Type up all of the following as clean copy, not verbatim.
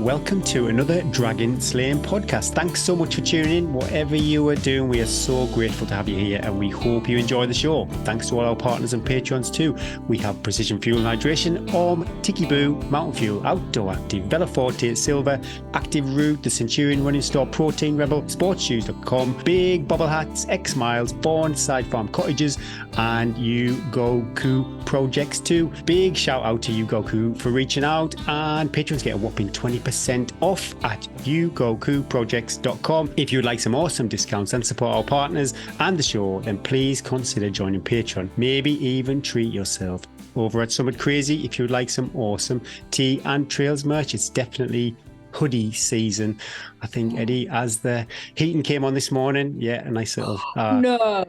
welcome to another Dragon Slaying podcast. Thanks so much for tuning in. Whatever you are doing, we are so grateful to have you here and we hope you enjoy the show. Thanks to all our partners and patrons too. We have Precision Fuel and Hydration, Orm, Tiki Boo, Mountain Fuel, Outdoor Active, Vela Forte, Silver, Active Root, The Centurion Running Store, Protein Rebel, Sportsshoes.com, Big Bobble Hats, X Miles, Bourne, Side Farm Cottages, and You Goku Projects too. Big shout out to You Goku for reaching out, and patrons get a whopping 20% off at yougokuprojects.com. If you'd like some awesome discounts and support our partners and the show, then please consider joining Patreon. Maybe even treat yourself over at Summit Crazy if you'd like some awesome tea and trails merch. It's definitely hoodie season. I think, Eddie, as the heating came on this morning, a nice little... No,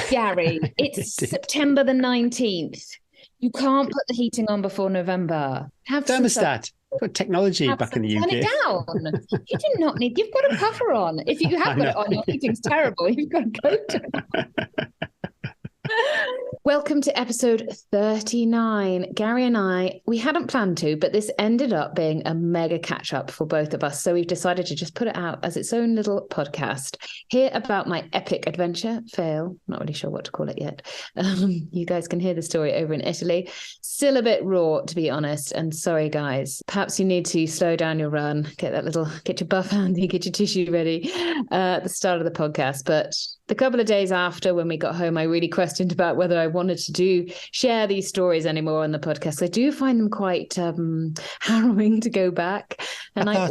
Gary, it's September the 19th. You can't put the heating on before November. Have thermostat. Got technology back in the UK. Turn it down. You do not need. You've got a puffer on. If you have got it on, your heating's terrible. You've got a coat on. Welcome to episode 39. Gary and I, we hadn't planned to, but this ended up being a mega catch-up for both of us. So we've decided to just put it out as its own little podcast. Hear about my epic adventure, fail, not really sure what to call it yet. You guys can hear the story over in Italy. Still a bit raw, to be honest. And sorry, guys. Perhaps you need to slow down your run, get your buff handy, get your tissue ready at the start of the podcast. But the couple of days after, when we got home, I really questioned about whether I wanted to share these stories anymore on the podcast. I do find them quite harrowing to go back. And I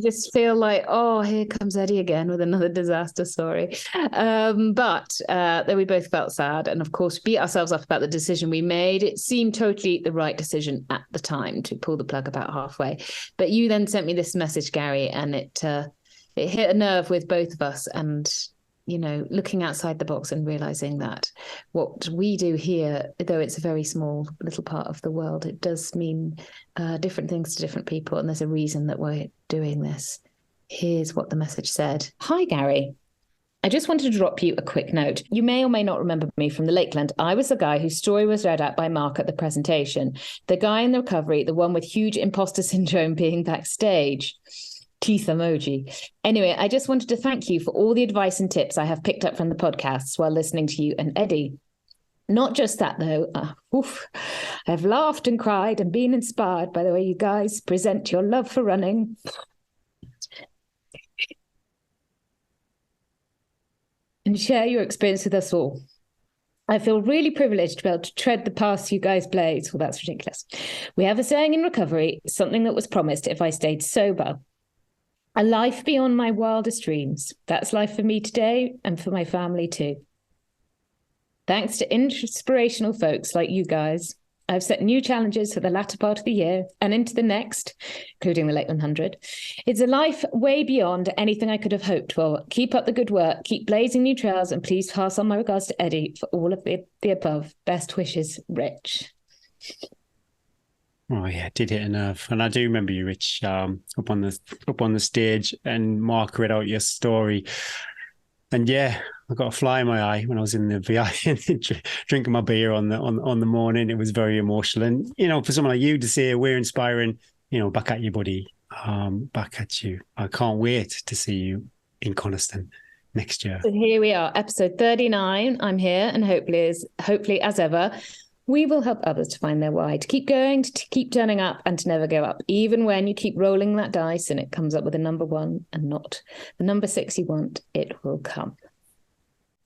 just feel like, oh, here comes Eddie again with another disaster story. But then we both felt sad and, of course, beat ourselves up about the decision we made. It seemed totally the right decision at the time to pull the plug about halfway. But you then sent me this message, Gary, and it hit a nerve with both of us. And looking outside the box and realizing that what we do here, though it's a very small little part of the world, it does mean different things to different people. And there's a reason that we're doing this. Here's what the message said. Hi, Gary. I just wanted to drop you a quick note. You may or may not remember me from the Lakeland. I was the guy whose story was read out by Mark at the presentation. The guy in the recovery, the one with huge imposter syndrome being backstage. Teeth emoji. Anyway, I just wanted to thank you for all the advice and tips I have picked up from the podcasts while listening to you and Eddie. Not just that, though. I've laughed and cried and been inspired by the way you guys present your love for running. And share your experience with us all. I feel really privileged to be able to tread the paths you guys blaze. Well, that's ridiculous. We have a saying in recovery, something that was promised if I stayed sober. A life beyond my wildest dreams. That's life for me today and for my family too. Thanks to inspirational folks like you guys, I've set new challenges for the latter part of the year and into the next, including the Lakeland 100. It's a life way beyond anything I could have hoped for. Keep up the good work, keep blazing new trails, and please pass on my regards to Eddie for all of the above. Best wishes, Rich. Oh yeah, it did hit a nerve, and I do remember you, Rich, up on the stage, and Mark read out your story, and I got a fly in my eye when I was in the VI drinking my beer on the morning. It was very emotional, and for someone like you to say we're inspiring, back at you, buddy, back at you. I can't wait to see you in Coniston next year. So here we are, episode 39. I'm here, and hopefully as ever, we will help others to find their why, to keep going, to keep turning up, and to never go up. Even when you keep rolling that dice and it comes up with a number 1 and not the number 6 you want, it will come.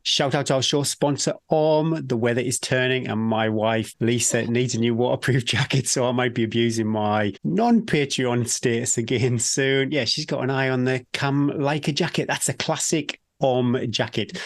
Shout out to our show sponsor, Orm. The weather is turning and my wife, Lisa, needs a new waterproof jacket, so I might be abusing my non-Patreon status again soon. Yeah, she's got an eye on the Cam Leica jacket. That's a classic Orm jacket.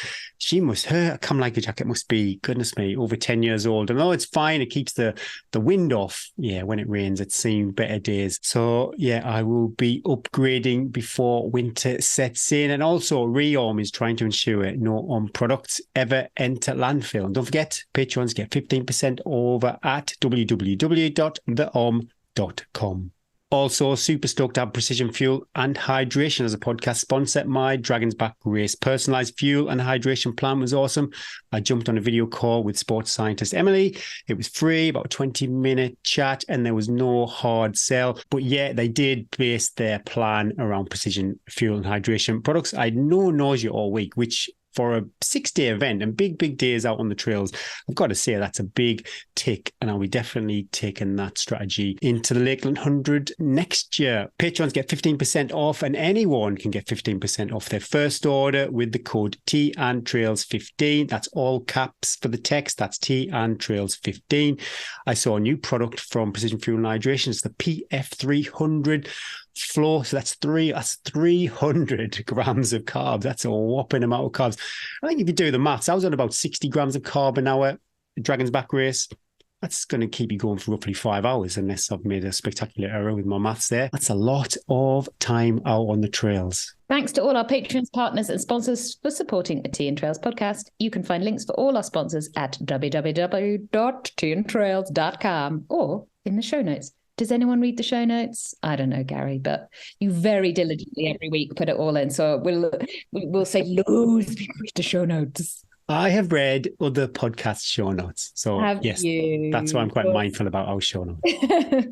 Her Cam Leica jacket must be, goodness me, over 10 years old. And though it's fine, it keeps the wind off. Yeah, when it rains, it's seen better days. So I will be upgrading before winter sets in. And also, Reorm is trying to ensure no Orm products ever enter landfill. And don't forget, patrons get 15% over at www.theorm.com. Also, super stoked to have Precision Fuel and Hydration as a podcast sponsor. My Dragon's Back race personalized fuel and hydration plan was awesome. I jumped on a video call with sports scientist Emily. It was free, about a 20-minute chat, and there was no hard sell. But yeah, they did base their plan around precision fuel and hydration products. I had no nausea all week, which for a 6-day event and big days out on the trails, I've got to say that's a big tick. And I'll be definitely taking that strategy into the Lakeland 100 next year. Patrons get 15% off, and anyone can get 15% off their first order with the code TandTrails15. That's all caps for the text. That's TandTrails15. I saw a new product from Precision Fuel and Hydration. It's the PF300 flow. So that's 300 grams of carbs. That's a whopping amount of carbs. I think if you do the maths, I was on about 60 grams of carb an hour. Dragon's Back race. That's going to keep you going for roughly 5 hours, unless I've made a spectacular error with my maths there. That's a lot of time out on the trails. Thanks to all our patrons, partners, and sponsors for supporting the Tea and Trails podcast. You can find links for all our sponsors at www.teaandtrails.com or in the show notes. Does anyone read the show notes? I don't know, Gary, but you very diligently every week put it all in. So we'll say loads of people read the show notes. I have read other podcast show notes. So yes, that's why I'm quite mindful about our show notes.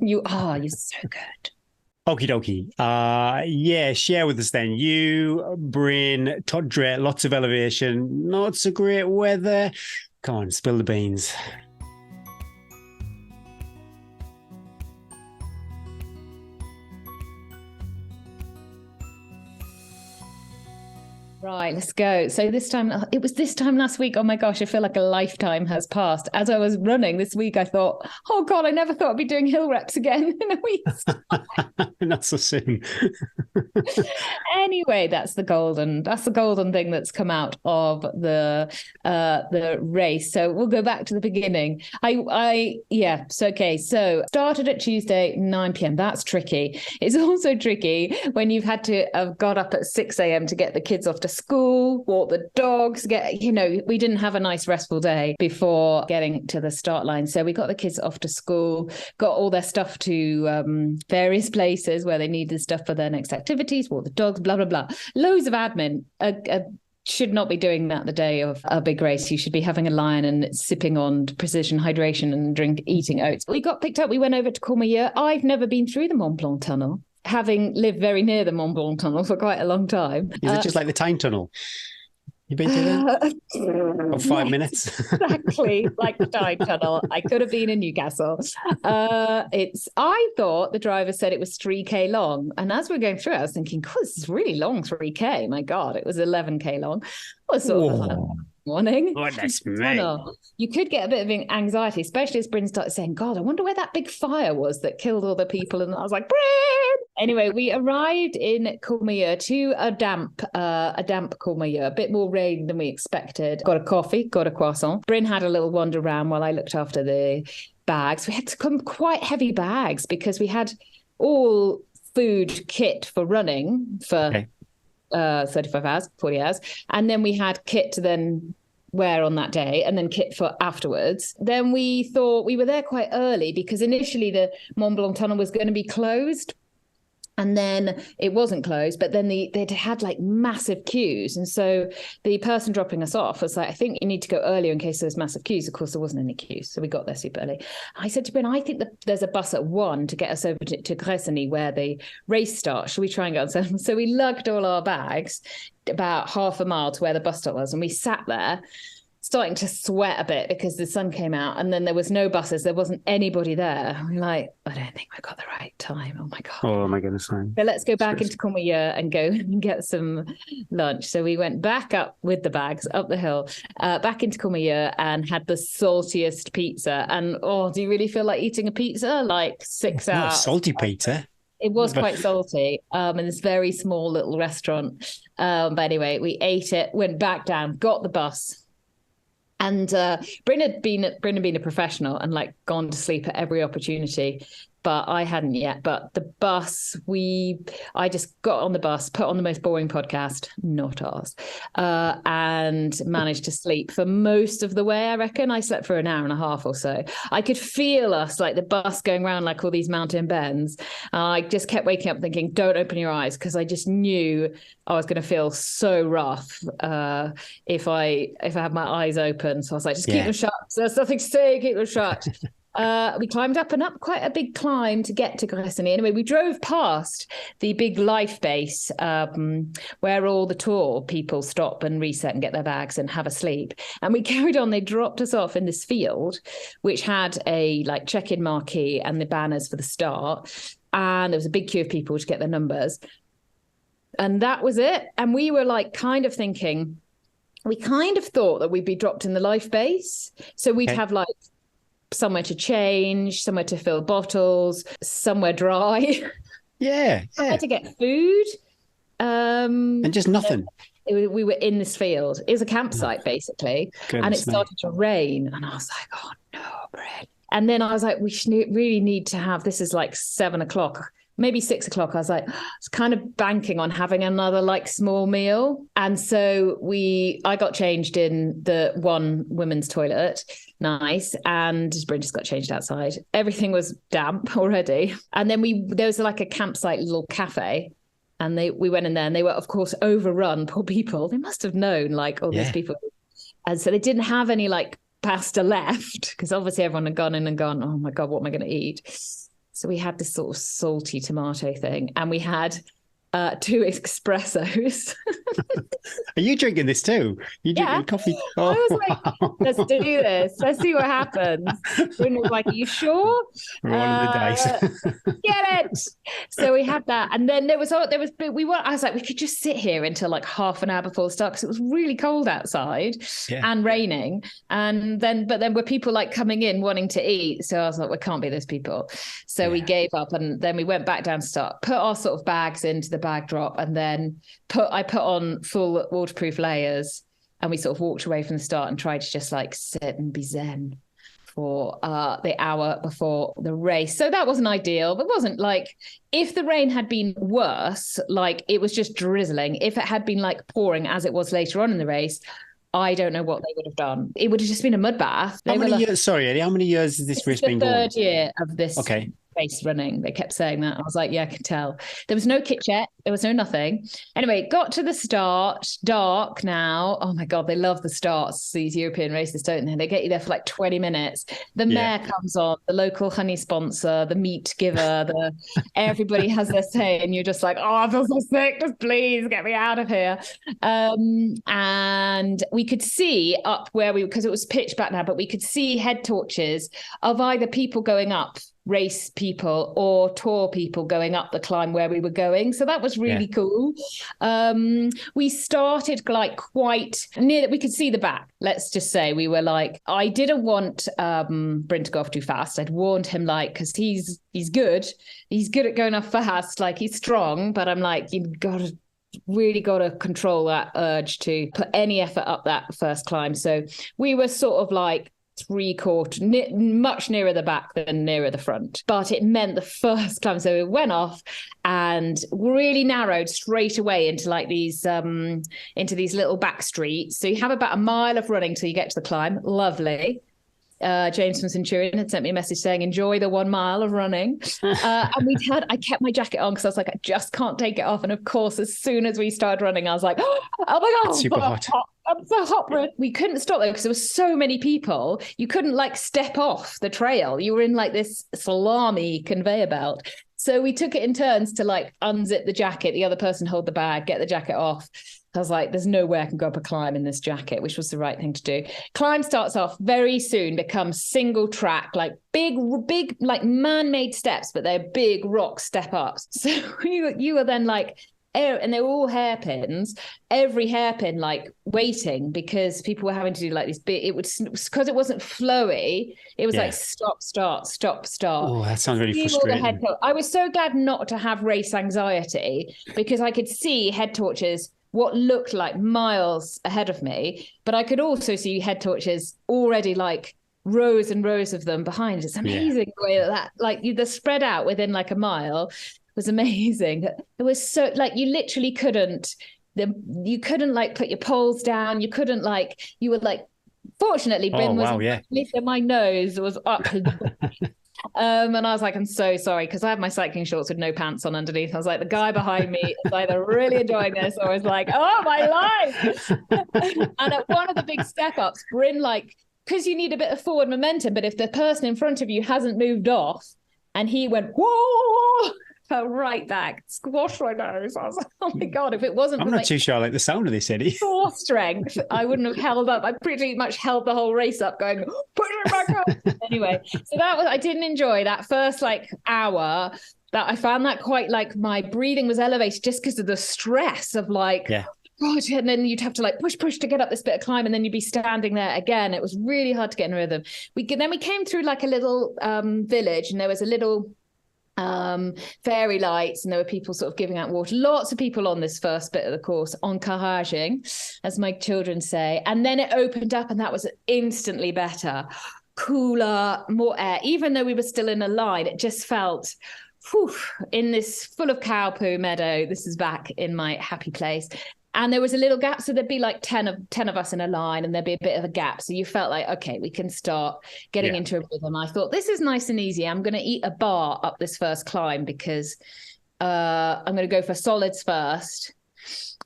You're so good. Okie dokie. Yeah, share with us then. You, Bryn, Tot Dret, lots of elevation, not so great weather. Come on, spill the beans. Right, let's go. So it was this time last week. Oh my gosh, I feel like a lifetime has passed. As I was running this week, I thought, oh God, I never thought I'd be doing hill reps again in a week. Not so soon. Anyway, that's the golden thing that's come out of the race. So we'll go back to the beginning. So started at Tuesday, 9 p.m. That's tricky. It's also tricky when you've had to have got up at 6 a.m. to get the kids off to school, walk the dogs, we didn't have a nice restful day before getting to the start line. So we got the kids off to school, got all their stuff to various places where they needed stuff for their next activities, walk the dogs, blah, blah, blah. Loads of admin. Should not be doing that the day of a big race. You should be having a lion and sipping on precision hydration and eating oats. We got picked up. We went over to Courmayeur. I've never been through the Mont Blanc tunnel, having lived very near the Mont Blanc tunnel for quite a long time. Is it just like the Tyne tunnel? You been to that? About 5 minutes. Exactly, like the Tyne tunnel. I could have been in Newcastle. I thought the driver said it was 3K long. And as we were going through, I was thinking, God, this is really long, 3K. My God, it was 11K long. I was sort of morning. Goodness me. You could get a bit of anxiety, especially as Bryn started saying, God, I wonder where that big fire was that killed all the people. And I was like, Bryn! Anyway, we arrived in Courmayeur to a damp Courmayeur, a bit more rain than we expected. Got a coffee, got a croissant. Bryn had a little wander around while I looked after the bags. We had to come quite heavy bags because we had all food kit for running for 35 hours, 40 hours. And then we had kit to then wear on that day and then kit for afterwards. Then we thought we were there quite early because initially the Mont Blanc tunnel was going to be closed. And then it wasn't closed, but then they'd had like massive queues. And so the person dropping us off was like, I think you need to go earlier in case there's massive queues. Of course, there wasn't any queues. So we got there super early. I said to Ben, I think that there's a bus at 1 to get us over to Gressigny where the race starts. Should we try and go on? So we lugged all our bags about half a mile to where the bus stop was. And we sat there starting to sweat a bit because the sun came out and then there was no buses. There wasn't anybody there. We're like, I don't think we got the right time. Oh my God. Oh my goodness. So let's go back into Courmayeur and go and get some lunch. So we went back up with the bags up the hill, back into Courmayeur and had the saltiest pizza. And do you really feel like eating a pizza? Like 6 hours. Salty pizza. It was quite salty in this very small little restaurant. But anyway, we ate it, went back down, got the bus. And Bryn had been a professional and like gone to sleep at every opportunity. but I hadn't yet. But the bus, I just got on the bus, put on the most boring podcast, not ours, and managed to sleep for most of the way. I reckon I slept for an hour and a half or so. I could feel us, like the bus going around like all these mountain bends. I just kept waking up thinking, don't open your eyes, because I just knew I was going to feel so rough if I had my eyes open. So I was like, just keep them shut. So there's nothing to say, keep them shut. We climbed up and up, quite a big climb to get to Gresini. Anyway, we drove past the big life base where all the tour people stop and reset and get their bags and have a sleep. And we carried on. They dropped us off in this field, which had a like check-in marquee and the banners for the start. And there was a big queue of people to get their numbers. And that was it. And we were like kind of thinking, we kind of thought that we'd be dropped in the life base. So we'd have like somewhere to change, somewhere to fill bottles, somewhere dry. Somewhere to get food. And just nothing. We were in this field. It was a campsite, basically. And it started to rain. And I was like, oh, no, Brett. And then I was like, we really need to have, this is like 7 o'clock, maybe 6 o'clock. I was like, I was kind of banking on having another like small meal. And so I got changed in the one women's toilet. Nice. And Bryn just got changed outside. Everything was damp already. And then there was like a campsite little cafe. And we went in there and they were, of course, overrun, poor people. They must have known like all these people. And so they didn't have any like pasta left, because obviously everyone had gone in and gone, oh my God, what am I going to eat? So we had this sort of salty tomato thing, and we had 2 espressos. Are you drinking this too? You drinking coffee? Oh, I was like, let's do this. Let's see what happens. Bryn was like, are you sure? rolling the dice. Get it. So we had that. And then I was like, we could just sit here until like half an hour before the start, because it was really cold outside and raining. But then were people like coming in wanting to eat. So I was like, we can't be those people. So we gave up, and then we went back down to start, put our sort of bags into the bag drop, and then I put on full waterproof layers, and we sort of walked away from the start and tried to just like sit and be zen for the hour before the race. So that wasn't ideal, but it wasn't like, if the rain had been worse, like it was just drizzling, if it had been like pouring as it was later on in the race, I don't know what they would have done. It would have just been a mud bath. How many years, sorry, Eddie, how many years has this race been going? The third year of this race running. They kept saying that. I was like, yeah, I can tell. There was no kit check. There was no nothing. Anyway, got to the start, dark now. Oh my God, they love the starts, these European races, don't they? They get you there for like 20 minutes. The mayor comes on, the local honey sponsor, the meat giver, everybody has their say, and you're just like, oh, I feel so sick, just please get me out of here. And we could see up because it was pitch black now, but we could see head torches of either people going up, race people, or tour people going up the climb where we were going. So that was really cool. We started like quite near that we could see the back. Let's just say we were like, I didn't want Bryn to go off too fast. I'd warned him, like, because he's good. He's good at going off fast. Like, he's strong, but I'm like, you've really got to control that urge to put any effort up that first climb. So we were sort of like 3/4, much nearer the back than nearer the front, but it meant the first climb. So it went off and really narrowed straight away into like these little back streets. So you have about a mile of running till you get to the climb. Lovely. James from Centurion had sent me a message saying, enjoy the 1 mile of running. And I kept my jacket on because I was like, I just can't take it off. And of course, as soon as we started running, I was like, oh my God, super hot. I'm so hot. We couldn't stop though, because there were so many people. You couldn't like step off the trail. You were in like this salami conveyor belt. So we took it in turns to like unzip the jacket, the other person hold the bag, get the jacket off. I was like, there's no way I can go up a climb in this jacket, which was the right thing to do. Climb starts off very soon, becomes single track, like big, like man-made steps, but they're big rock step ups. So you were then like, and they were all hairpins, every hairpin like waiting, because people were having to do like these big, because it wasn't flowy, it was like stop, start, stop, start. Oh, that sounds really frustrating. I was so glad not to have race anxiety, because I could see head torches what looked like miles ahead of me, but I could also see head torches already like rows and rows of them behind. It's amazing the way that like they're spread out within like a mile. Was amazing. It was so like you literally couldn't like put your poles down. You couldn't like you were like. Fortunately, Bryn my nose was up. And I was like, I'm so sorry, because I have my cycling shorts with no pants on underneath. I was like, the guy behind me is either really enjoying this or is like, oh, my life. And at one of the big step ups, Bryn, like, because you need a bit of forward momentum, but if the person in front of you hasn't moved off and he went, whoa, fell right back, squashed my nose. I was like, oh my God, if it wasn't I'm not too sure I like the sound of this, Eddie. Core strength, I wouldn't have held up. I pretty much held the whole race up going, put it back up. Anyway, so I didn't enjoy that first like hour. That I found that quite like my breathing was elevated just because of the stress of like, God, and then you'd have to like push to get up this bit of climb, and then you'd be standing there again. It was really hard to get in rhythm. Then we came through like a little village, and there was a little fairy lights, and there were people sort of giving out water. Lots of people on this first bit of the course, encouraging, as my children say. And then it opened up, and that was instantly better, cooler, more air. Even though we were still in a line, it just felt in this full of cow poo meadow. This is back in my happy place. And there was a little gap. So there'd be like 10 of us in a line, and there'd be a bit of a gap. So you felt like, okay, we can start getting into a rhythm. I thought, this is nice and easy. I'm going to eat a bar up this first climb because I'm going to go for solids first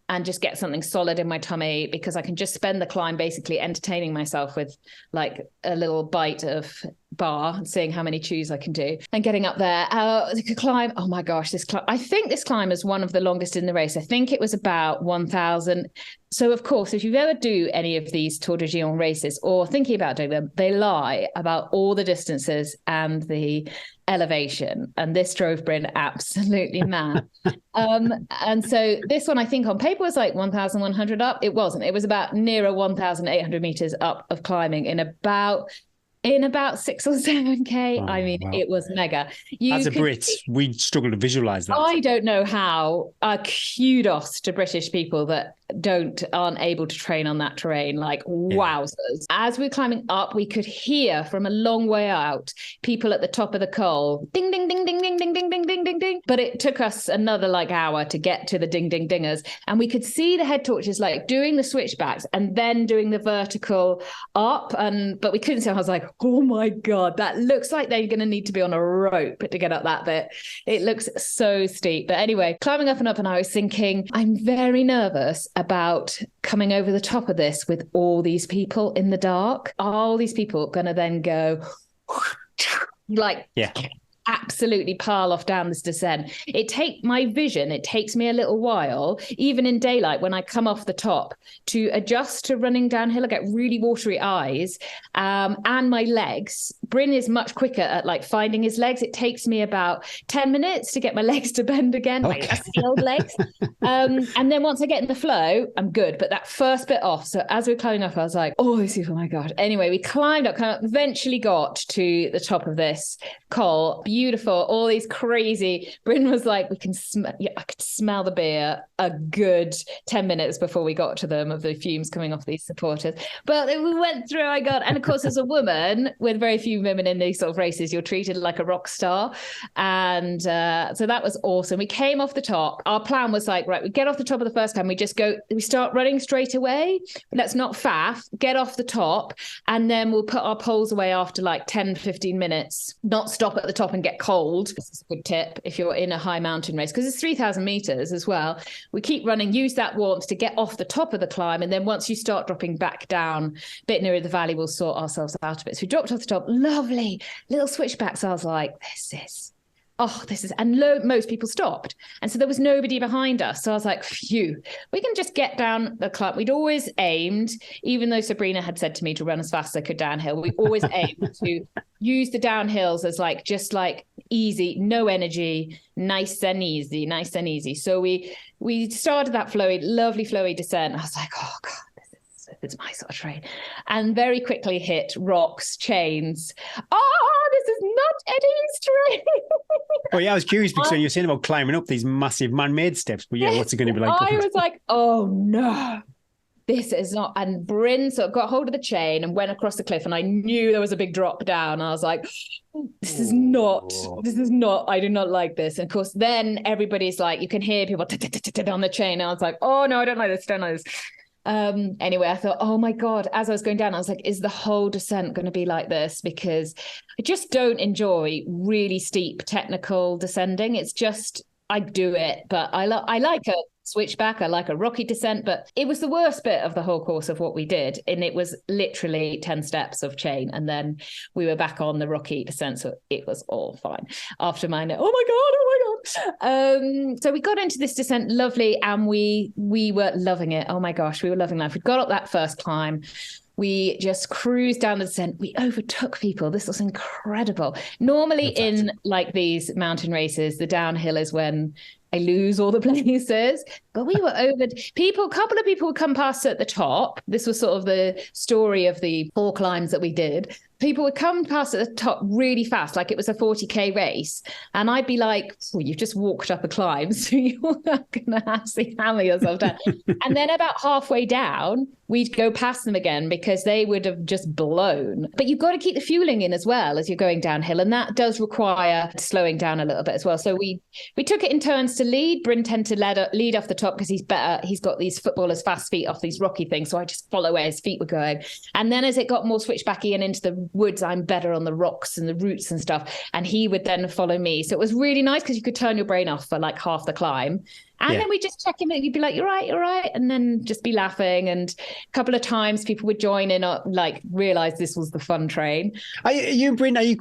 and just get something solid in my tummy, because I can just spend the climb basically entertaining myself with like a little bite of bar and seeing how many chews I can do and getting up there. The climb, oh my gosh, I think this climb is one of the longest in the race. I think it was about 1,000. So of course, if you ever do any of these Tour de Géant races or thinking about doing them, they lie about all the distances and the elevation. And this drove Bryn absolutely mad. And so this one, I think on paper was like 1,100 up. It wasn't. It was about nearer 1,800 meters up of climbing in about 6 or 7K. I mean, it was mega. As a Brit, we struggle to visualize that. I don't know how. Kudos to British people that aren't able to train on that terrain. Like, wowzers. As we're climbing up, we could hear from a long way out people at the top of the col, ding, ding, ding, ding, ding, ding, ding, ding, ding, ding, ding. But it took us another like hour to get to the ding, ding, dingers. And we could see the head torches like doing the switchbacks and then doing the vertical up. But we couldn't see. I was like, oh my God, that looks like they're going to need to be on a rope to get up that bit. It looks so steep. But anyway, climbing up, and I was thinking, I'm very nervous about coming over the top of this with all these people in the dark. Are all these people going to then go like absolutely pile off down this descent? It takes me a little while, even in daylight, when I come off the top, to adjust to running downhill. I get really watery eyes, and my legs. Bryn is much quicker at like finding his legs. It takes me about 10 minutes to get my legs to bend again, my rusty old legs. And then once I get in the flow, I'm good. But that first bit off, so as we're climbing up, I was like, oh my God. Anyway, we climbed up, eventually got to the top of this col. Beautiful, all these crazy. Bryn was like, I could smell the beer a good 10 minutes before we got to them, of the fumes coming off these supporters. But we went through, and of course, as a woman, with very few women in these sort of races, you're treated like a rock star. And so that was awesome. We came off the top. Our plan was like, right, we get off the top of the first climb, we start running straight away. Let's not faff, get off the top, and then we'll put our poles away after like 10, 15 minutes, not stop at the top and get cold. This is a good tip if you're in a high mountain race, because it's 3,000 meters as well. We keep running, use that warmth to get off the top of the climb, and then once you start dropping back down a bit nearer the valley, we'll sort ourselves out of it. So we dropped off the top, lovely little switchbacks. I was like, and most people stopped. And so there was nobody behind us. So I was like, phew, we can just get down the climb. We'd always aimed, even though Sabrina had said to me to run as fast as I could downhill, we always aimed to use the downhills as like, just like easy, no energy, nice and easy. So we started that lovely flowy descent. I was like, oh God, it's my sort of train, and very quickly hit rocks, chains. This is not Eddie's train. Oh yeah, I was curious because you're saying about climbing up these massive man-made steps, but what's it going to be like? I was like, oh no. this is not. And Bryn sort of got hold of the chain and went across the cliff, and I knew there was a big drop down. I was like, this is not, I do not like this. And of course, then everybody's like, you can hear people on the chain. And I was like, oh no, I don't like this, don't like this. Anyway, I thought, oh my God, as I was going down, I was like, is the whole descent going to be like this? Because I just don't enjoy really steep technical descending. It's just, I do it, but I like a switchback. I like a rocky descent, but it was the worst bit of the whole course of what we did. And it was literally 10 steps of chain. And then we were back on the rocky descent. So it was all fine after my, oh my God. So we got into this descent, lovely. And we were loving it. Oh my gosh, we were loving life. We got up that first climb. We just cruised down the descent. We overtook people. This was incredible. Normally in like these mountain races, the downhill is when I lose all the places, but we were over people. A couple of people would come past at the top. This was sort of the story of the 4 climbs that we did. People would come past at the top really fast, like it was a 40k race. And I'd be like, oh, you've just walked up a climb, so you're not going to actually hammer yourself down. And then about halfway down, we'd go past them again because they would have just blown. But you've got to keep the fueling in as well as you're going downhill. And that does require slowing down a little bit as well. So we took it in turns to lead. Bryn tended to lead off the top because he's better. He's got these footballers' fast feet off these rocky things. So I just follow where his feet were going. And then as it got more switchbacky and into the woods, I'm better on the rocks and the roots and stuff. And he would then follow me. So it was really nice because you could turn your brain off for like half the climb. And then we just check him in. You'd be like, you're right. And then just be laughing. And a couple of times people would join in, like realize this was the fun train. Are you and Bryn, do you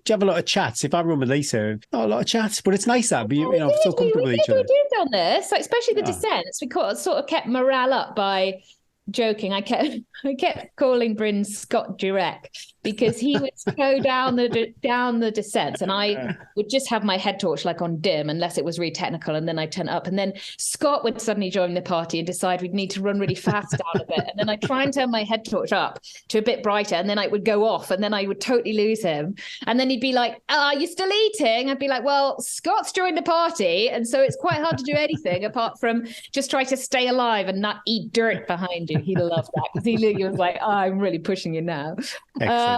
have a lot of chats? If I run with Lisa, not a lot of chats, but it's nice that you know, so comfortable with each other. We did on this, like, especially the descents. We sort of kept morale up by joking. I kept calling Bryn Scott Dret because he would go down the descents, and I would just have my head torch like on dim unless it was really technical, and then I'd turn it up, and then Scott would suddenly join the party and decide we'd need to run really fast down a bit, and then I'd try and turn my head torch up to a bit brighter, and then I would go off, and then I would totally lose him, and then he'd be like, are you still eating? I'd be like, well, Scott's joined the party, and so it's quite hard to do anything apart from just try to stay alive and not eat dirt behind you. He loved that because he was like, I'm really pushing you now.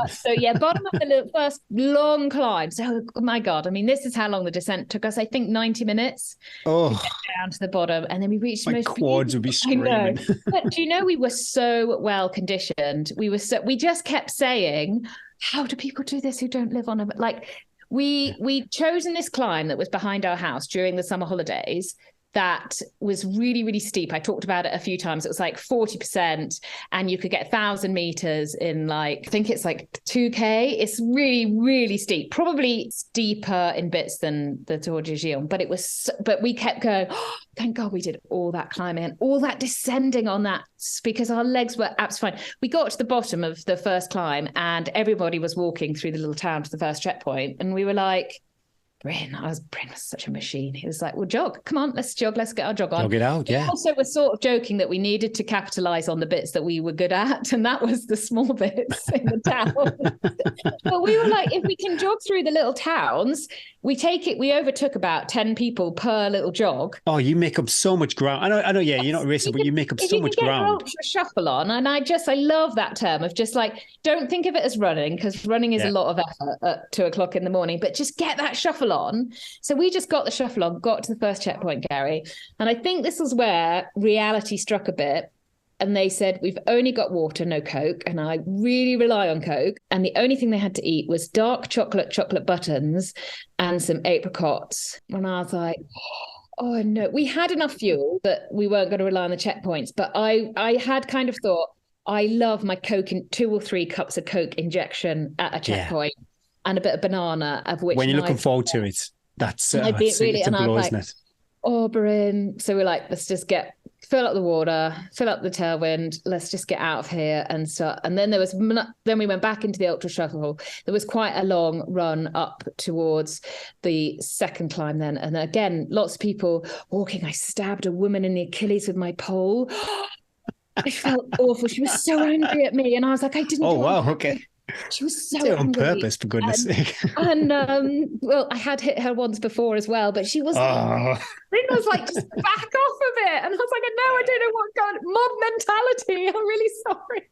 So yeah, bottom of the first long climb. So, oh my God, I mean, this is how long the descent took us. I think 90 minutes to get down to the bottom, and then we reached. My quads would be screaming. But do you know, we were so well conditioned. We just kept saying, how do people do this who don't live on a like? We'd chosen this climb that was behind our house during the summer holidays. That was really, really steep. I talked about it a few times. It was like 40%, and you could get 1,000 meters in like, I think it's like 2K. It's really, really steep, probably steeper in bits than the Tour de Gilles, but we kept going, oh, thank God we did all that climbing and all that descending on that because our legs were absolutely fine. We got to the bottom of the first climb and everybody was walking through the little town to the first checkpoint. And we were like, Bryn was such a machine. He was like, well, jog. Come on, let's jog. Let's get our jog on. Jog it out, yeah. Also, we're sort of joking that we needed to capitalize on the bits that we were good at. And that was the small bits in the town. But we were like, if we can jog through the little towns, we overtook about 10 people per little jog. Oh, you make up so much ground. I know, yeah, you're not racing, but you make up so much ground. Ultra shuffle on. And I love that term of just like, don't think of it as running, because running is a lot of effort at 2:00 in the morning, but just get that shuffle on. So we just got the shuffle on, got to the first checkpoint, Gary. And I think this is where reality struck a bit. And they said, we've only got water, no Coke. And I really rely on Coke. And the only thing they had to eat was dark chocolate buttons and some apricots. And I was like, oh no, we had enough fuel that we weren't going to rely on the checkpoints. But I had kind of thought, I love my Coke in 2 or 3 cups of Coke injection at a checkpoint and a bit of banana, of which when you're looking forward to it, that's it's a blow, isn't it? Oh, Bryn. So we're like, let's just fill up the water, fill up the tailwind. Let's just get out of here and start. And then then we went back into the ultra shuffle. There was quite a long run up towards the second climb then. And again, lots of people walking. I stabbed a woman in the Achilles with my pole. I felt awful. She was so angry at me. And I was like, I didn't. Oh, wow. Okay. She was so Do it on angry. purpose, for goodness sake. And well, I had hit her once before as well, but she was Oh, Bryn was like, just back off a bit. And I was like, no, I don't know what's going on. Mob mentality. I'm really sorry.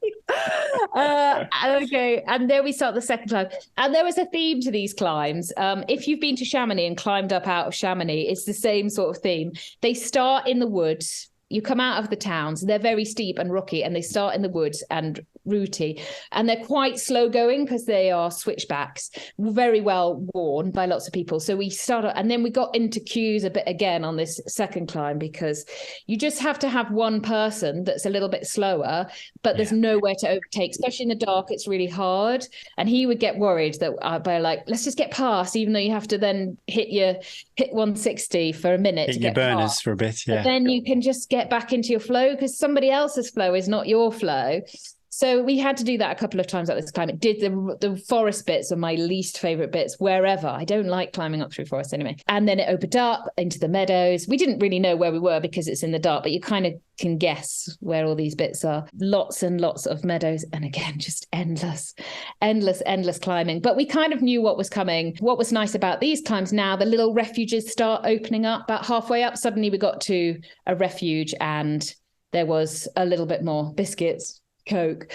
Okay. And there we start the second climb. And there was a theme to these climbs. If you've been to Chamonix and climbed up out of Chamonix, it's the same sort of theme. They start in the woods. You come out of the towns, they're very steep and rocky, and they start in the woods and rooty. And they're quite slow going because they are switchbacks, very well worn by lots of people. So we started, and then we got into queues a bit again on this second climb because you just have to have one person that's a little bit slower, but there's nowhere to overtake, especially in the dark. It's really hard. And he would get worried that by like, let's just get past, even though you have to then hit 160 for a minute hit to your get burners past. for a bit. Yeah. But then you can just get back into your flow because somebody else's flow is not your flow. So we had to do that a couple of times at this climb. It did the forest bits are my least favorite bits wherever. I don't like climbing up through forest anyway. And then it opened up into the meadows. We didn't really know where we were because it's in the dark, but you kind of can guess where all these bits are. Lots and lots of meadows. And again, just endless climbing. But we kind of knew what was coming. What was nice about these climbs now, the little refuges start opening up. About halfway up, suddenly we got to a refuge and there was a little bit more biscuits, Coke,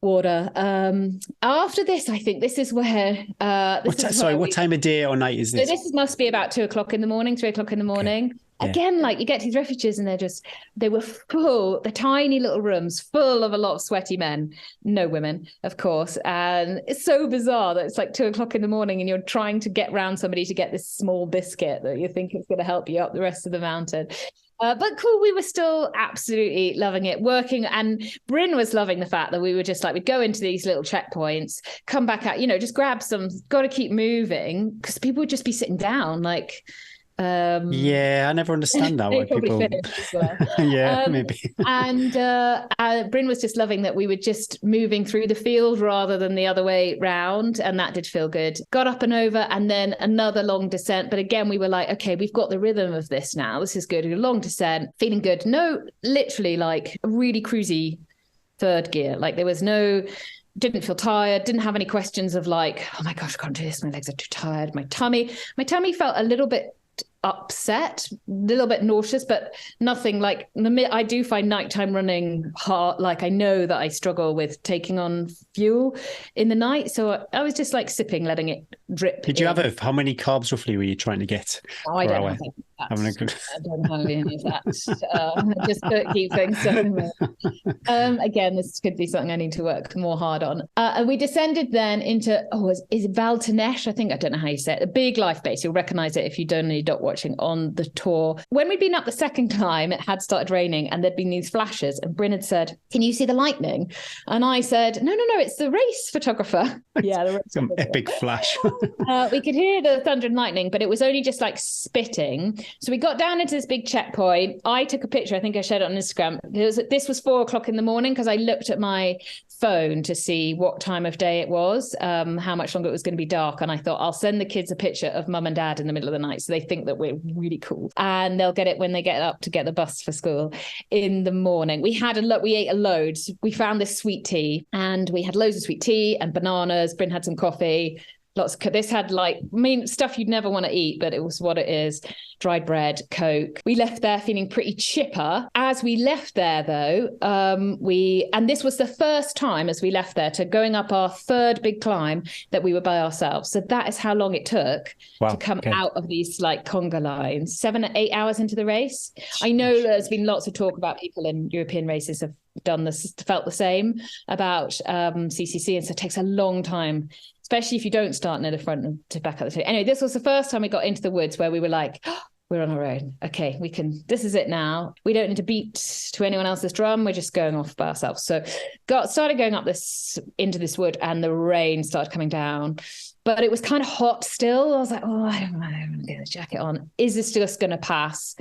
water. After this, I think this is where what time of day or night is this? So this must be about 2 o'clock in the morning, 3 o'clock in the morning. Okay. Yeah. Again, like you get to these refuges and they were full, the tiny little rooms full of a lot of sweaty men, no women, of course. And it's so bizarre that it's like 2 o'clock in the morning and you're trying to get round somebody to get this small biscuit that you think is going to help you up the rest of the mountain. But cool, we were still absolutely loving it, working. And Bryn was loving the fact that we were just like, we'd go into these little checkpoints, come back out, just grab some, got to keep moving because people would just be sitting down like... yeah, I never understand that. Why people... well. Yeah, maybe. And Bryn was just loving that we were just moving through the field rather than the other way round, and that did feel good. Got up and over, and then another long descent. But again, we were like, okay, we've got the rhythm of this now. This is good. A long descent, feeling good. No, literally like a really cruisy third gear. Like there was no... Didn't feel tired, didn't have any questions of like, oh my gosh, I can't do this. My legs are too tired. My tummy felt a little bit upset, a little bit nauseous, but nothing like I do find nighttime running hard. Like I know that I struggle with taking on fuel in the night. So I was just like sipping, letting it drip. Did you have how many carbs roughly were you trying to get? Oh, I don't have that. I don't have any of that. Just keep things going. Again, this could be something I need to work more hard on. And we descended then into, is it Val Tanesh? I don't know how you say it. A big life base. You'll recognize it if you don't need watching on the tour. When we'd been up the second climb, it had started raining and there'd been these flashes and Bryn had said, can you see the lightning? And I said, no, it's the race photographer. Yeah, the race some photographer. Epic flash. We could hear the thunder and lightning, but it was only just like spitting. So we got down into this big checkpoint. I took a picture. I think I shared it on Instagram. This was 4 o'clock in the morning because I looked at my phone to see what time of day it was, how much longer it was going to be dark. And I thought I'll send the kids a picture of mum and dad in the middle of the night so they think that we're really cool. And they'll get it when they get up to get the bus for school in the morning. We ate a load. We found this sweet tea and we had loads of sweet tea and bananas. Bryn had some coffee. This had stuff you'd never want to eat, but it was what it is. Dried bread, Coke. We left there feeling pretty chipper. As we left there though, and this was the first time as we left there to going up our third big climb that we were by ourselves. So that is how long it took to come out of these like conga lines. 7 or 8 hours into the race. I know there's been lots of talk about people in European races have done this, felt the same about CCC, and so it takes a long time, especially if you don't start near the front and to back up the tail. Anyway, this was the first time we got into the woods where we were like, we're on our own. Okay, this is it now. We don't need to beat to anyone else's drum. We're just going off by ourselves. So started going up into this wood and the rain started coming down, but it was kind of hot still. I was like, I don't know, I'm going to get the jacket on. Is this just going to pass?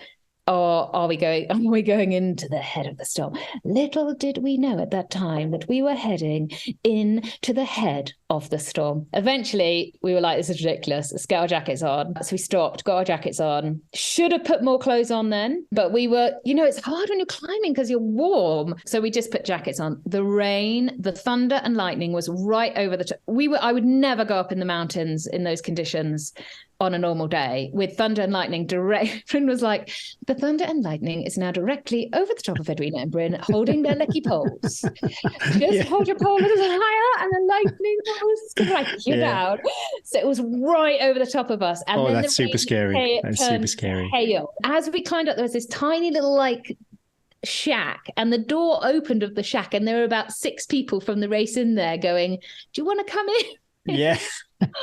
Or are we going into the head of the storm? Little did we know at that time that we were heading into the head of the storm. Eventually, we were like, this is ridiculous. Let's get our jackets on. So we stopped, got our jackets on. Should have put more clothes on then, but we were, it's hard when you're climbing because you're warm. So we just put jackets on. The rain, the thunder and lightning was right over the top. I would never go up in the mountains in those conditions on a normal day with thunder and lightning direct. Bryn was like, the thunder and lightning is now directly over the top of Edwina and Bryn holding their lucky poles. Just hold your pole a little higher and the lightning will strike you down. So it was right over the top of us. And then that's super scary. That's super scary. Hail. As we climbed up, there was this tiny little shack, and the door opened of the shack, and there were about 6 people from the race in there going, do you want to come in? Yeah.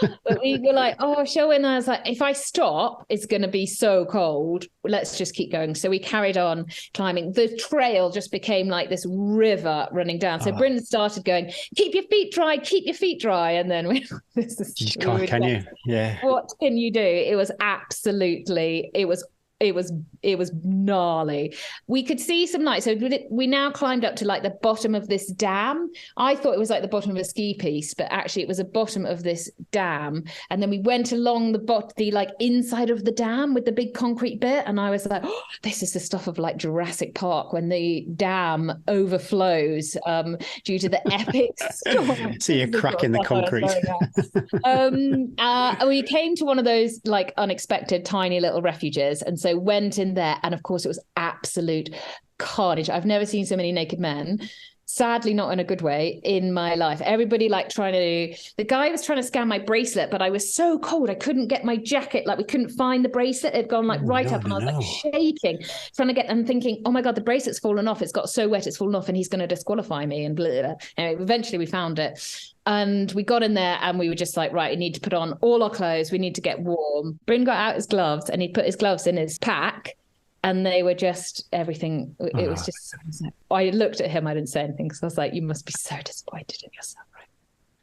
But we were like, oh, shall we? And I was like, if I stop, it's going to be so cold. Let's just keep going. So we carried on climbing. The trail just became like this river running down. So Bryn started going, keep your feet dry, keep your feet dry. And then you can't, can you? Yeah. What can you do? It was absolutely, it was gnarly. We could see some light. So we now climbed up to like the bottom of this dam. I thought it was like the bottom of a ski piece, but actually it was the bottom of this dam. And then we went along the like inside of the dam with the big concrete bit. And I was like, oh, this is the stuff of like Jurassic Park when the dam overflows due to the epic storm. So you're cracking the concrete. We came to one of those like unexpected tiny little refuges. And so went in there, and of course it was absolute carnage. I've never seen so many naked men, sadly not in a good way, in my life. Everybody the guy was trying to scan my bracelet, but I was so cold I couldn't get my jacket, like we couldn't find the bracelet. It had gone like up, and I was like shaking, trying to get and thinking, oh my God, the bracelet's fallen off. It's got so wet, it's fallen off, and he's going to disqualify me and blah, blah, blah. Anyway, eventually we found it. And we got in there and we were just like, right, we need to put on all our clothes. We need to get warm. Bryn got out his gloves and he put his gloves in his pack, and they were just everything. It was just, I looked at him. I didn't say anything because I was like, you must be so disappointed in yourself, right?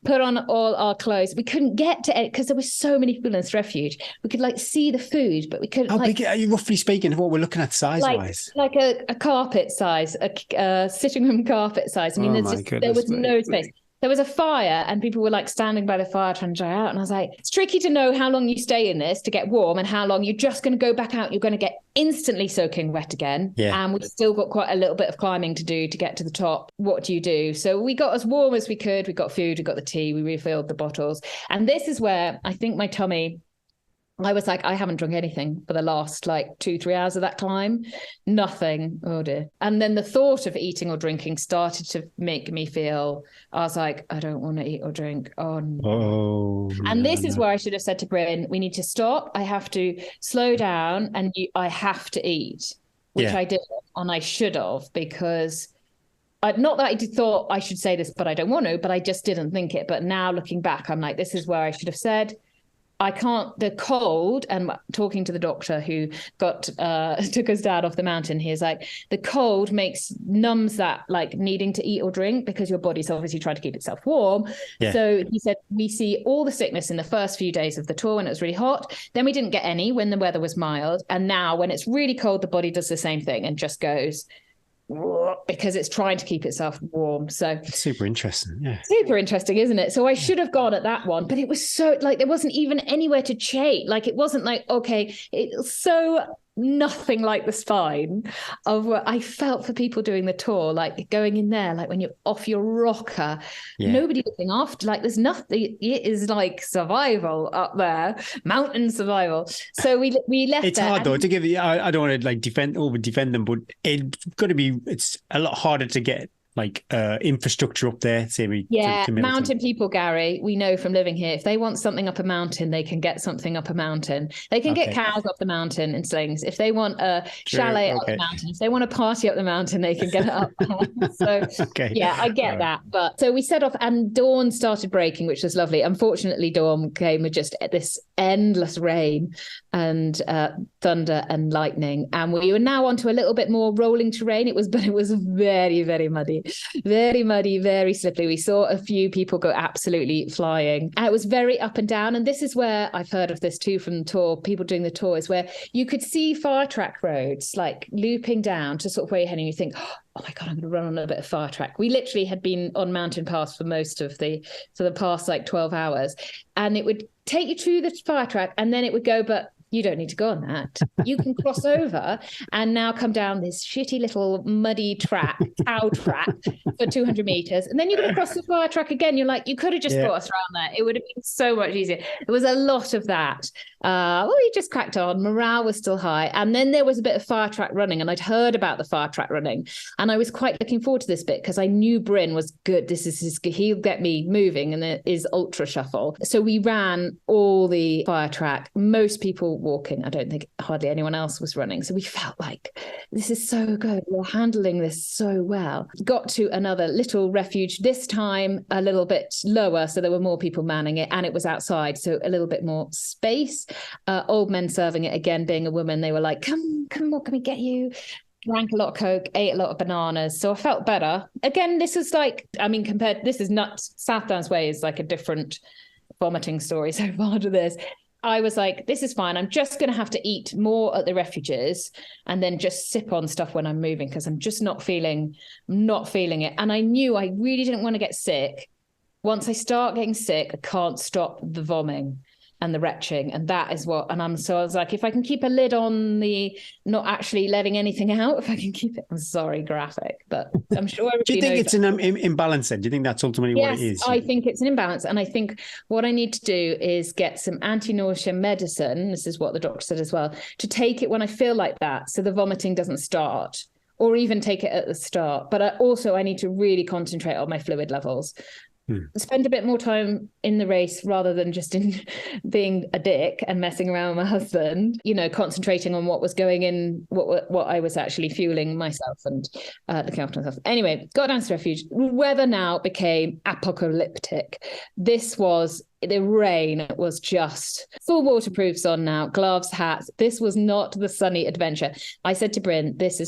Put on all our clothes. We couldn't get to it because there were so many people in this refuge. We could like see the food, but we couldn't. How big are you, roughly speaking, of what we're looking at size-wise? Like a carpet size, a sitting room carpet size. I mean, there was no space. There was a fire and people were like standing by the fire trying to dry out. And I was like, it's tricky to know how long you stay in this to get warm and how long you're just going to go back out. You're going to get instantly soaking wet again. Yeah. And we've still got quite a little bit of climbing to do to get to the top. What do you do? So we got as warm as we could. We got food, we got the tea, we refilled the bottles. And this is where I think my tummy, I was like, I haven't drunk anything for the last like 2-3 hours of that climb. Nothing. Oh dear. And then the thought of eating or drinking started to make me feel, I was like, I don't want to eat or drink. Oh no. And this is where I should have said to Bryn, we need to stop. I have to slow down and I have to eat, which I did. And I should have, because not that I thought I should say this, but I don't want to, but I just didn't think it. But now looking back, I'm like, this is where I should have said, I can't, the cold, and talking to the doctor who took his dad off the mountain, he's like, the cold numbs that like needing to eat or drink because your body's obviously trying to keep itself warm. Yeah. So he said, we see all the sickness in the first few days of the tour when it was really hot. Then we didn't get any when the weather was mild. And now when it's really cold, the body does the same thing and just goes, because it's trying to keep itself warm. So it's super interesting. Yeah. Super interesting, isn't it? So I should have gone at that one, but it was so like, there wasn't even anywhere to chait. Like, it wasn't like, okay, it's so nothing like the spine of what I felt for people doing the tour, like going in there, like when you're off your rocker, nobody looking after, like there's nothing. It is like survival up there, mountain survival. So we left. It's hard though to give. I don't want to like defend them, but it's a lot harder to get like infrastructure up there. Mountain people, Gary, we know from living here, if they want something up a mountain, they can get something up a mountain. They can get cows up the mountain in slings. If they want a chalet up the mountain, if they want a party up the mountain, they can get it up. So I get that. But so we set off and dawn started breaking, which was lovely. Unfortunately, dawn came with just this endless rain and thunder and lightning. And we were now onto a little bit more rolling terrain. It was very, very muddy. Very muddy, very slippery. We saw a few people go absolutely flying. And it was very up and down. And this is where I've heard of this too from the tour, people doing the tours, where you could see fire track roads like looping down to sort of where you're heading. You think, oh my God, I'm going to run on a bit of fire track. We literally had been on mountain pass for most of the past like 12 hours. And it would take you to the fire track and then it would go, but you don't need to go on that. You can cross over and now come down this shitty little muddy track, cow track for 200 meters. And then you're going to cross the fire track again. You're like, you could have just brought us around there. It would have been so much easier. There was a lot of that. We just cracked on. Morale was still high. And then there was a bit of fire track running, and I'd heard about the fire track running. And I was quite looking forward to this bit because I knew Bryn was good. He'll get me moving, and it is ultra shuffle. So we ran all the fire track, most people walking. I don't think hardly anyone else was running. So we felt like this is so good. We're handling this so well. Got to another little refuge, this time a little bit lower. So there were more people manning it, and it was outside. So a little bit more space. Old men serving it, again, being a woman, they were like, come, what can we get you? Drank a lot of Coke, ate a lot of bananas. So I felt better. Again, this is like, this is nuts. South Downs Way is like a different vomiting story so far to this. I was like, this is fine. I'm just going to have to eat more at the refuges and then just sip on stuff when I'm moving because I'm just not feeling it. And I knew I really didn't want to get sick. Once I start getting sick, I can't stop the vomiting and the retching, and that is what. And so I was like, if I can keep a lid on the not actually letting anything out, if I can keep it. I'm sorry, graphic, but I'm sure. Do you think it's an imbalance then? Do you think that's ultimately what it is? I think it's an imbalance, and I think what I need to do is get some anti-nausea medicine. This is what the doctor said as well, to take it when I feel like that, so the vomiting doesn't start, or even take it at the start. But I need to really concentrate on my fluid levels. Spend a bit more time in the race rather than just in being a dick and messing around with my husband, concentrating on what was going in, what I was actually fueling myself and looking after myself. Anyway, got down to the refuge. Weather now became apocalyptic. The rain was just full waterproofs on now, gloves, hats. This was not the sunny adventure. I said to Bryn, this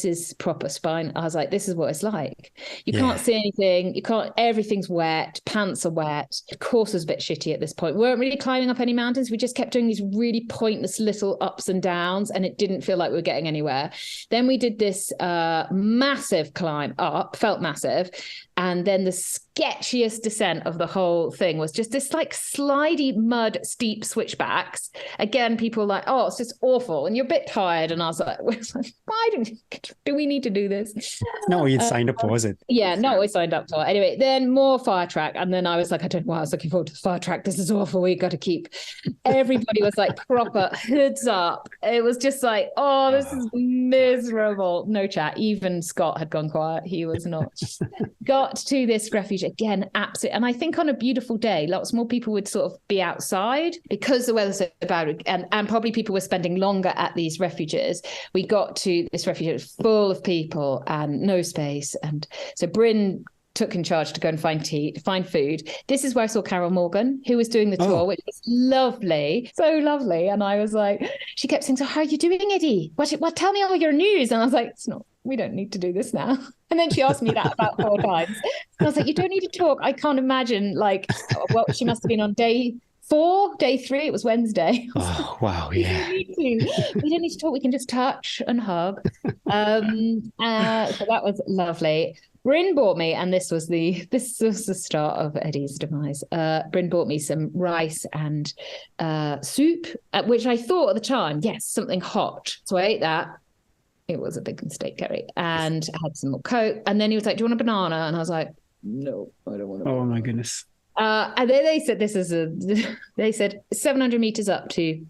is proper spine. I was like, this is what it's like. You can't see anything. Everything's wet. Pants are wet. The course was a bit shitty at this point. We weren't really climbing up any mountains. We just kept doing these really pointless little ups and downs, and it didn't feel like we were getting anywhere. Then we did this massive climb up, felt massive. And then the sketchiest descent of the whole thing was just this like slidey mud, steep switchbacks. Again, people were like, oh, it's just awful. And you're a bit tired. And I was like, why do we need to do this? Not what you'd signed up for, was it? Yeah, not what we signed up for. Anyway, then more fire track. And then I was like, I don't know why I was looking forward to the fire track. This is awful. We got to keep. Everybody was like proper hoods up. It was just like, oh, this is miserable. No chat. Even Scott had gone quiet. He was not. Got to this refuge again, absolutely. And I think on a beautiful day, lots more people would sort of be outside because the weather's so bad, and probably people were spending longer at these refuges. We got to this refuge, it was full of people and no space. And so Bryn took in charge to go and find food. This is where I saw Carol Morgan, who was doing the tour, which was lovely, so lovely. And I was like, she kept saying, so how are you doing, Eddie? What? Tell me all your news. And I was like, we don't need to do this now. And then she asked me that about 4 times. And I was like, you don't need to talk. I can't imagine, she must have been on day 4, day 3. It was Wednesday. Oh, wow. Yeah. We don't need to talk. We can just touch and hug. So that was lovely. Bryn bought me, and this was the start of Eddie's demise. Bryn bought me some rice and soup, which I thought at the time, yes, something hot. So I ate that. It was a big mistake, Gary, and I had some more Coke. And then he was like, do you want a banana? And I was like, no, I don't want a banana. Oh, my goodness. And they said they said 700 meters up to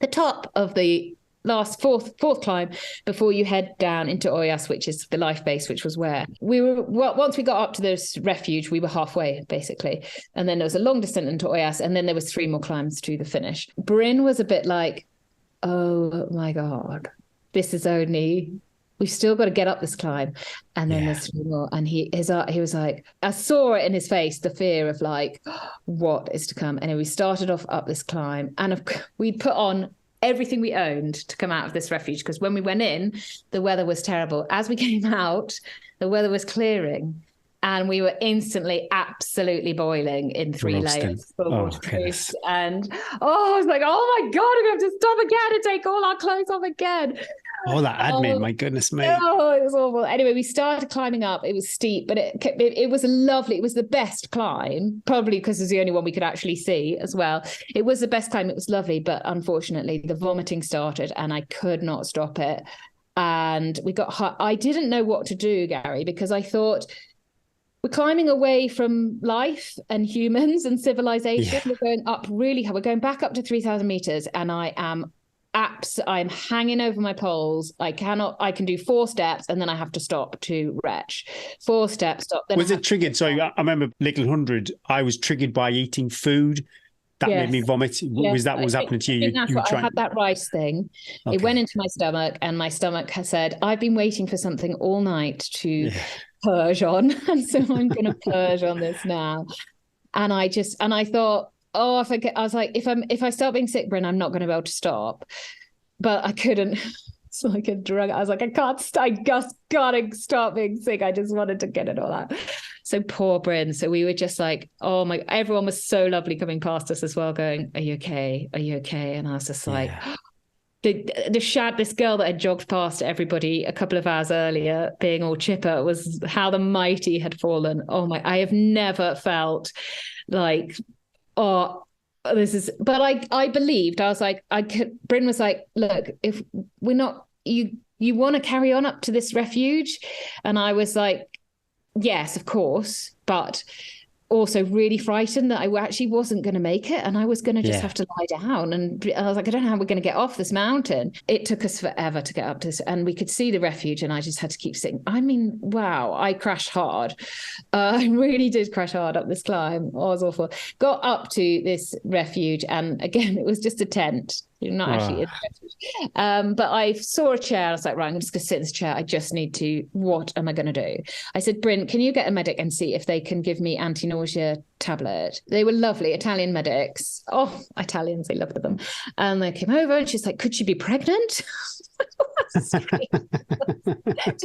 the top of the last fourth climb before you head down into Oyas, which is the life base, which was where we were. Well, once we got up to this refuge, we were halfway basically. And then there was a long descent into Oyas, and then there was 3 more climbs to the finish. Bryn was a bit like, oh my God. This is we've still got to get up this climb. And then there's 3 more. And he was like, I saw it in his face, the fear of like, what is to come. And we started off up this climb, and we'd put on everything we owned to come out of this refuge, because when we went in, the weather was terrible. As we came out, the weather was clearing. And we were instantly absolutely boiling in 3 layers. And I was like, oh my God, I'm going to have to stop again and take all our clothes off again. Oh, that admin, Oh, my goodness me. no, it was awful. Anyway, we started climbing up. It was steep, but it was lovely. It was the best climb, probably because it was the only one we could actually see as well. It was the best climb. It was lovely, but unfortunately, the vomiting started, and I could not stop it. And we got hot. I didn't know what to do, Gary, because I thought we're climbing away from life and humans and civilization. Yeah. We're going up really high. We're going back up to 3,000 meters, and I'm hanging over my poles. I can do 4 steps and then I have to stop to retch. 4 steps, stop. Then Was it triggered? So I remember Little 100, I was triggered by eating food. That made me vomit. Yes. Was that what was happening to you? I had that rice thing. Okay. It went into my stomach, and my stomach has said, I've been waiting for something all night to purge on. And so I'm going to purge on this now. And I thought, oh, I was like, if I start being sick, Bryn, I'm not going to be able to stop. But I couldn't. It's like a drug. I was like, I just gotta stop being sick. I just wanted to get it all out. So poor Bryn. So we were just like, oh my, everyone was so lovely coming past us as well, going, are you okay? Are you okay? And I was just like, this girl that had jogged past everybody a couple of hours earlier, being all chipper, was how the mighty had fallen. Oh my, I have never felt like, but I believed. I was like, Bryn was like, look, if we're not, you want to carry on up to this refuge? And I was like, yes, of course, but also really frightened that I actually wasn't going to make it, and I was going to just have to lie down. And I was like, I don't know how we're going to get off this mountain. It took us forever to get up to this, and we could see the refuge, and I just had to keep sitting. I mean, wow, I crashed hard. I really did crash hard up this climb. Oh, it was awful. Got up to this refuge, and again, it was just a tent. You're not actually in the refuge. But I saw a chair. I was like, right, I'm just going to sit in this chair. I just need to, what am I going to do? I said, Bryn, can you get a medic and see if they can give me anti-nausea tablet? They were lovely Italian medics. Oh, Italians, they loved them. And they came over, and she's like, could she be pregnant? Just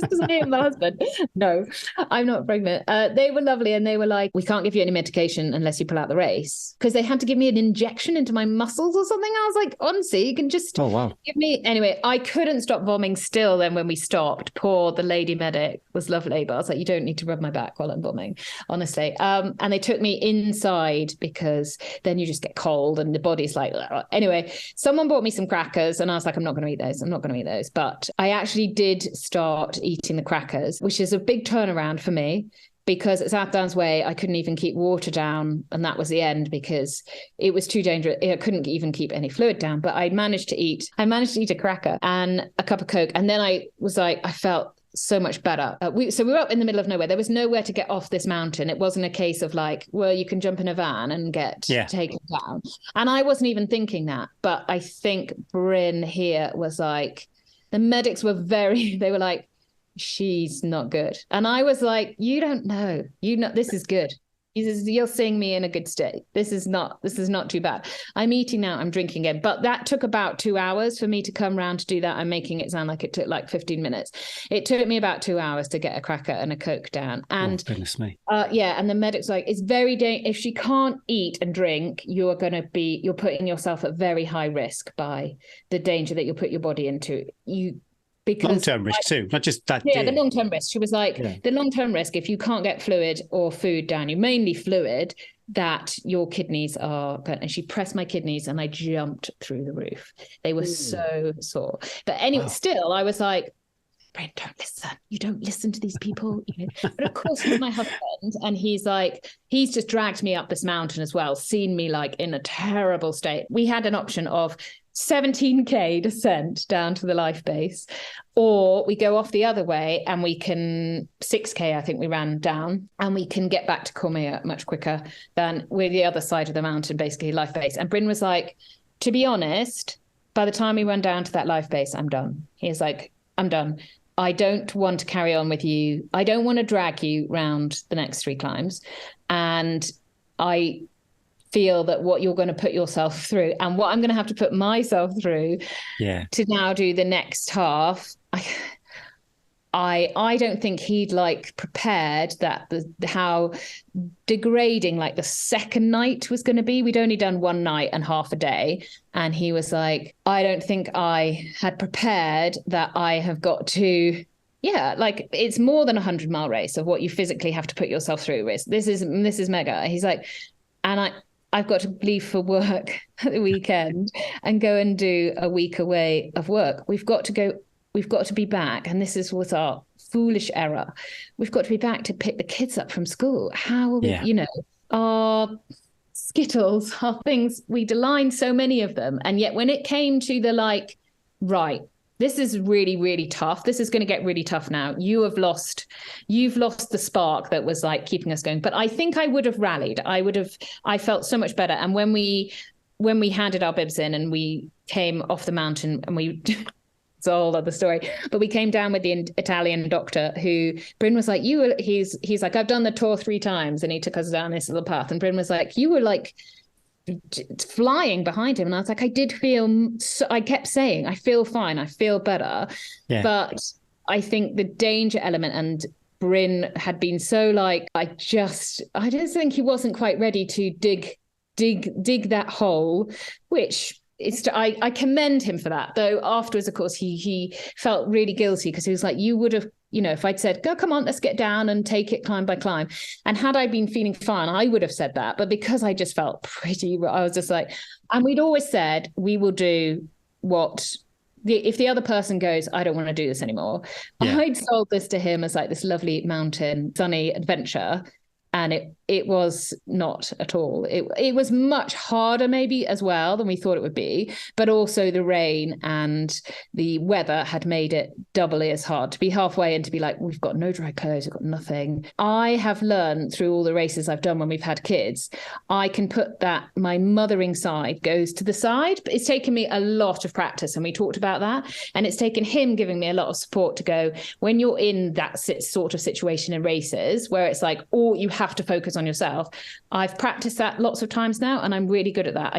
because I am my husband. No, I'm not pregnant. They were lovely, and they were like, we can't give you any medication unless you pull out the race, because they had to give me an injection into my muscles or something. I was like, honestly, you can just give me. Anyway, I couldn't stop vomiting still. Then when we stopped, the lady medic was lovely, but I was like, you don't need to rub my back while I'm vomiting, honestly. And they took me inside, because then you just get cold and the body's like, anyway, someone bought me some crackers, and I was like, I'm not going to eat those. I'm not going to eat those. But I actually did start eating the crackers, which is a big turnaround for me, because at South Downs Way, I couldn't even keep water down. And that was the end, because it was too dangerous. I couldn't even keep any fluid down, but I managed to eat a cracker and a cup of Coke. And then I was like, I felt so much better. So we were up in the middle of nowhere. There was nowhere to get off this mountain. It wasn't a case of like, well, you can jump in a van and get taken down. And I wasn't even thinking that. But I think Bryn here was like, the medics were they were like, she's not good. And I was like, you don't know. This is good. You're seeing me in a good state. This is not too bad. I'm eating now, I'm drinking again. But that took about 2 hours for me to come round to do that. I'm making it sound like it took like 15 minutes. It took me about 2 hours to get a cracker and a Coke down. And goodness me. And the medic's like, it's very dangerous. If she can't eat and drink, you're putting yourself at very high risk by the danger that you'll put your body into. Because long-term risk too, not just that. Yeah, the long-term risk. She was like, the long-term risk, if you can't get fluid or food down, you mainly fluid, that your kidneys are going. And she pressed my kidneys, and I jumped through the roof. They were so sore. But anyway, still, I was like, Bryn, don't listen. You don't listen to these people. But of course, he's my husband, and he's just dragged me up this mountain as well, seen me like in a terrible state. We had an option of 17k descent down to the life base, or we go off the other way and we can 6k, I think we ran down, and we can get back to Cormier much quicker than we're the other side of the mountain, basically life base. And Bryn was like, to be honest, by the time we run down to that life base, I'm done. He's like, I'm done. I don't want to carry on with you. I don't want to drag you round the next 3 climbs. And I feel that what you're going to put yourself through and what I'm going to have to put myself through to now do the next half, I don't think he'd like prepared that how degrading like the second night was going to be. We'd only done one night and half a day. And he was like, I don't think I had prepared that I have got to, yeah, like it's more than 100-mile race of what you physically have to put yourself through. This is mega. He's like, and I've got to leave for work at the weekend and go and do a week away of work. We've got to be back. And this was our foolish error. We've got to be back to pick the kids up from school. How will we, our Skittles, our things, we'd aligned so many of them. And yet when it came to the like, right, this is really, really tough. This is going to get really tough now. You've lost the spark that was like keeping us going. But I think I would have rallied. I felt so much better. And when we handed our bibs in and we came off the mountain and it's a whole other story, but we came down with the Italian doctor who Bryn was like, he's like, I've done the tour 3 times. And he took us down this little path. And Bryn was like, you were like flying behind him. And I was like, I kept saying, I feel fine. I feel better. Yeah. But I think the danger element, and Bryn had been so like, I just think he wasn't quite ready to dig that hole, which I commend him for that. Though afterwards, of course, he felt really guilty because he was like, you would have, if I'd said, go, come on, let's get down and take it climb by climb. And had I been feeling fine, I would have said that. But because I just felt I was just like, and we'd always said, we will do if the other person goes, I don't want to do this anymore. Yeah. I'd sold this to him as like this lovely mountain, sunny adventure. And it was not at all. It was much harder maybe as well than we thought it would be, but also the rain and the weather had made it doubly as hard to be halfway and to be like, we've got no dry clothes, we've got nothing. I have learned through all the races I've done when we've had kids, I can put that, my mothering side goes to the side, but it's taken me a lot of practice. And we talked about that. And it's taken him giving me a lot of support to go, when you're in that sort of situation in races where it's like, you have to focus on yourself. I've practiced that lots of times now, and I'm really good at that.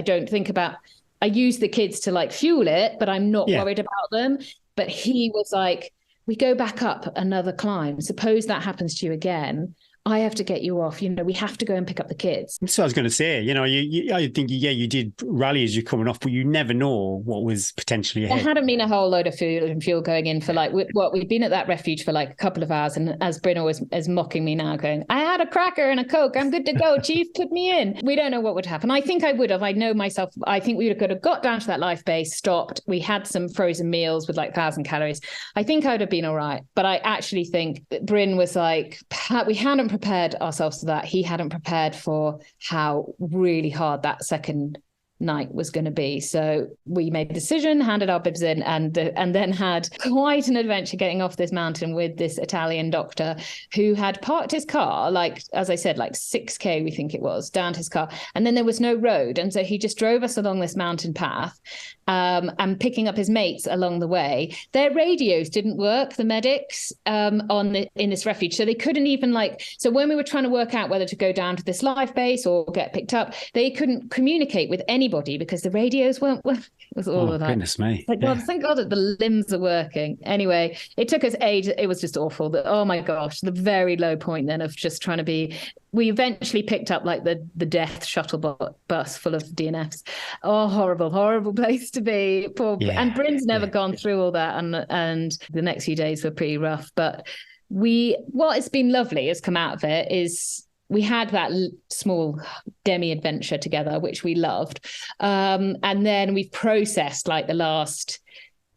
I use the kids to like fuel it, but I'm not worried about them. But he was like, we go back up another climb. Suppose that happens to you again. I have to get you off. We have to go and pick up the kids. So I was going to say, I think, you did rally as you're coming off, but you never know what was potentially ahead. There hadn't been a whole load of fuel going in for like, we'd been at that refuge for like a couple of hours. And as Bryn is mocking me now going, I had a cracker and a Coke. I'm good to go. Chief, put me in. We don't know what would happen. I think I would have. I know myself. I think we could have got down to that life base, stopped. We had some frozen meals with like 1,000 calories. I think I would have been all right. But I actually think Bryn was like, we hadn't prepared ourselves to that. He hadn't prepared for how really hard that second night was going to be. So we made a decision, handed our bibs in, and then had quite an adventure getting off this mountain with this Italian doctor who had parked his car, like, as I said, like 6K, we think it was, down to his car. And then there was no road. And so he just drove us along this mountain path and picking up his mates along the way. Their radios didn't work, the medics in this refuge. So they couldn't even so when we were trying to work out whether to go down to this life base or get picked up, they couldn't communicate with anybody because the radios weren't working. It was all of that. Goodness me. God, thank God that the limbs are working. Anyway, it took us ages. It was just awful. Oh my gosh, the very low point then of just trying to be. We eventually picked up like the death shuttle bus full of DNFs. Oh, horrible, horrible place to be. And Bryn's never gone through all that. And the next few days were pretty rough. But what has been lovely has come out of it is we had that small demi adventure together, which we loved. And then we've processed like the last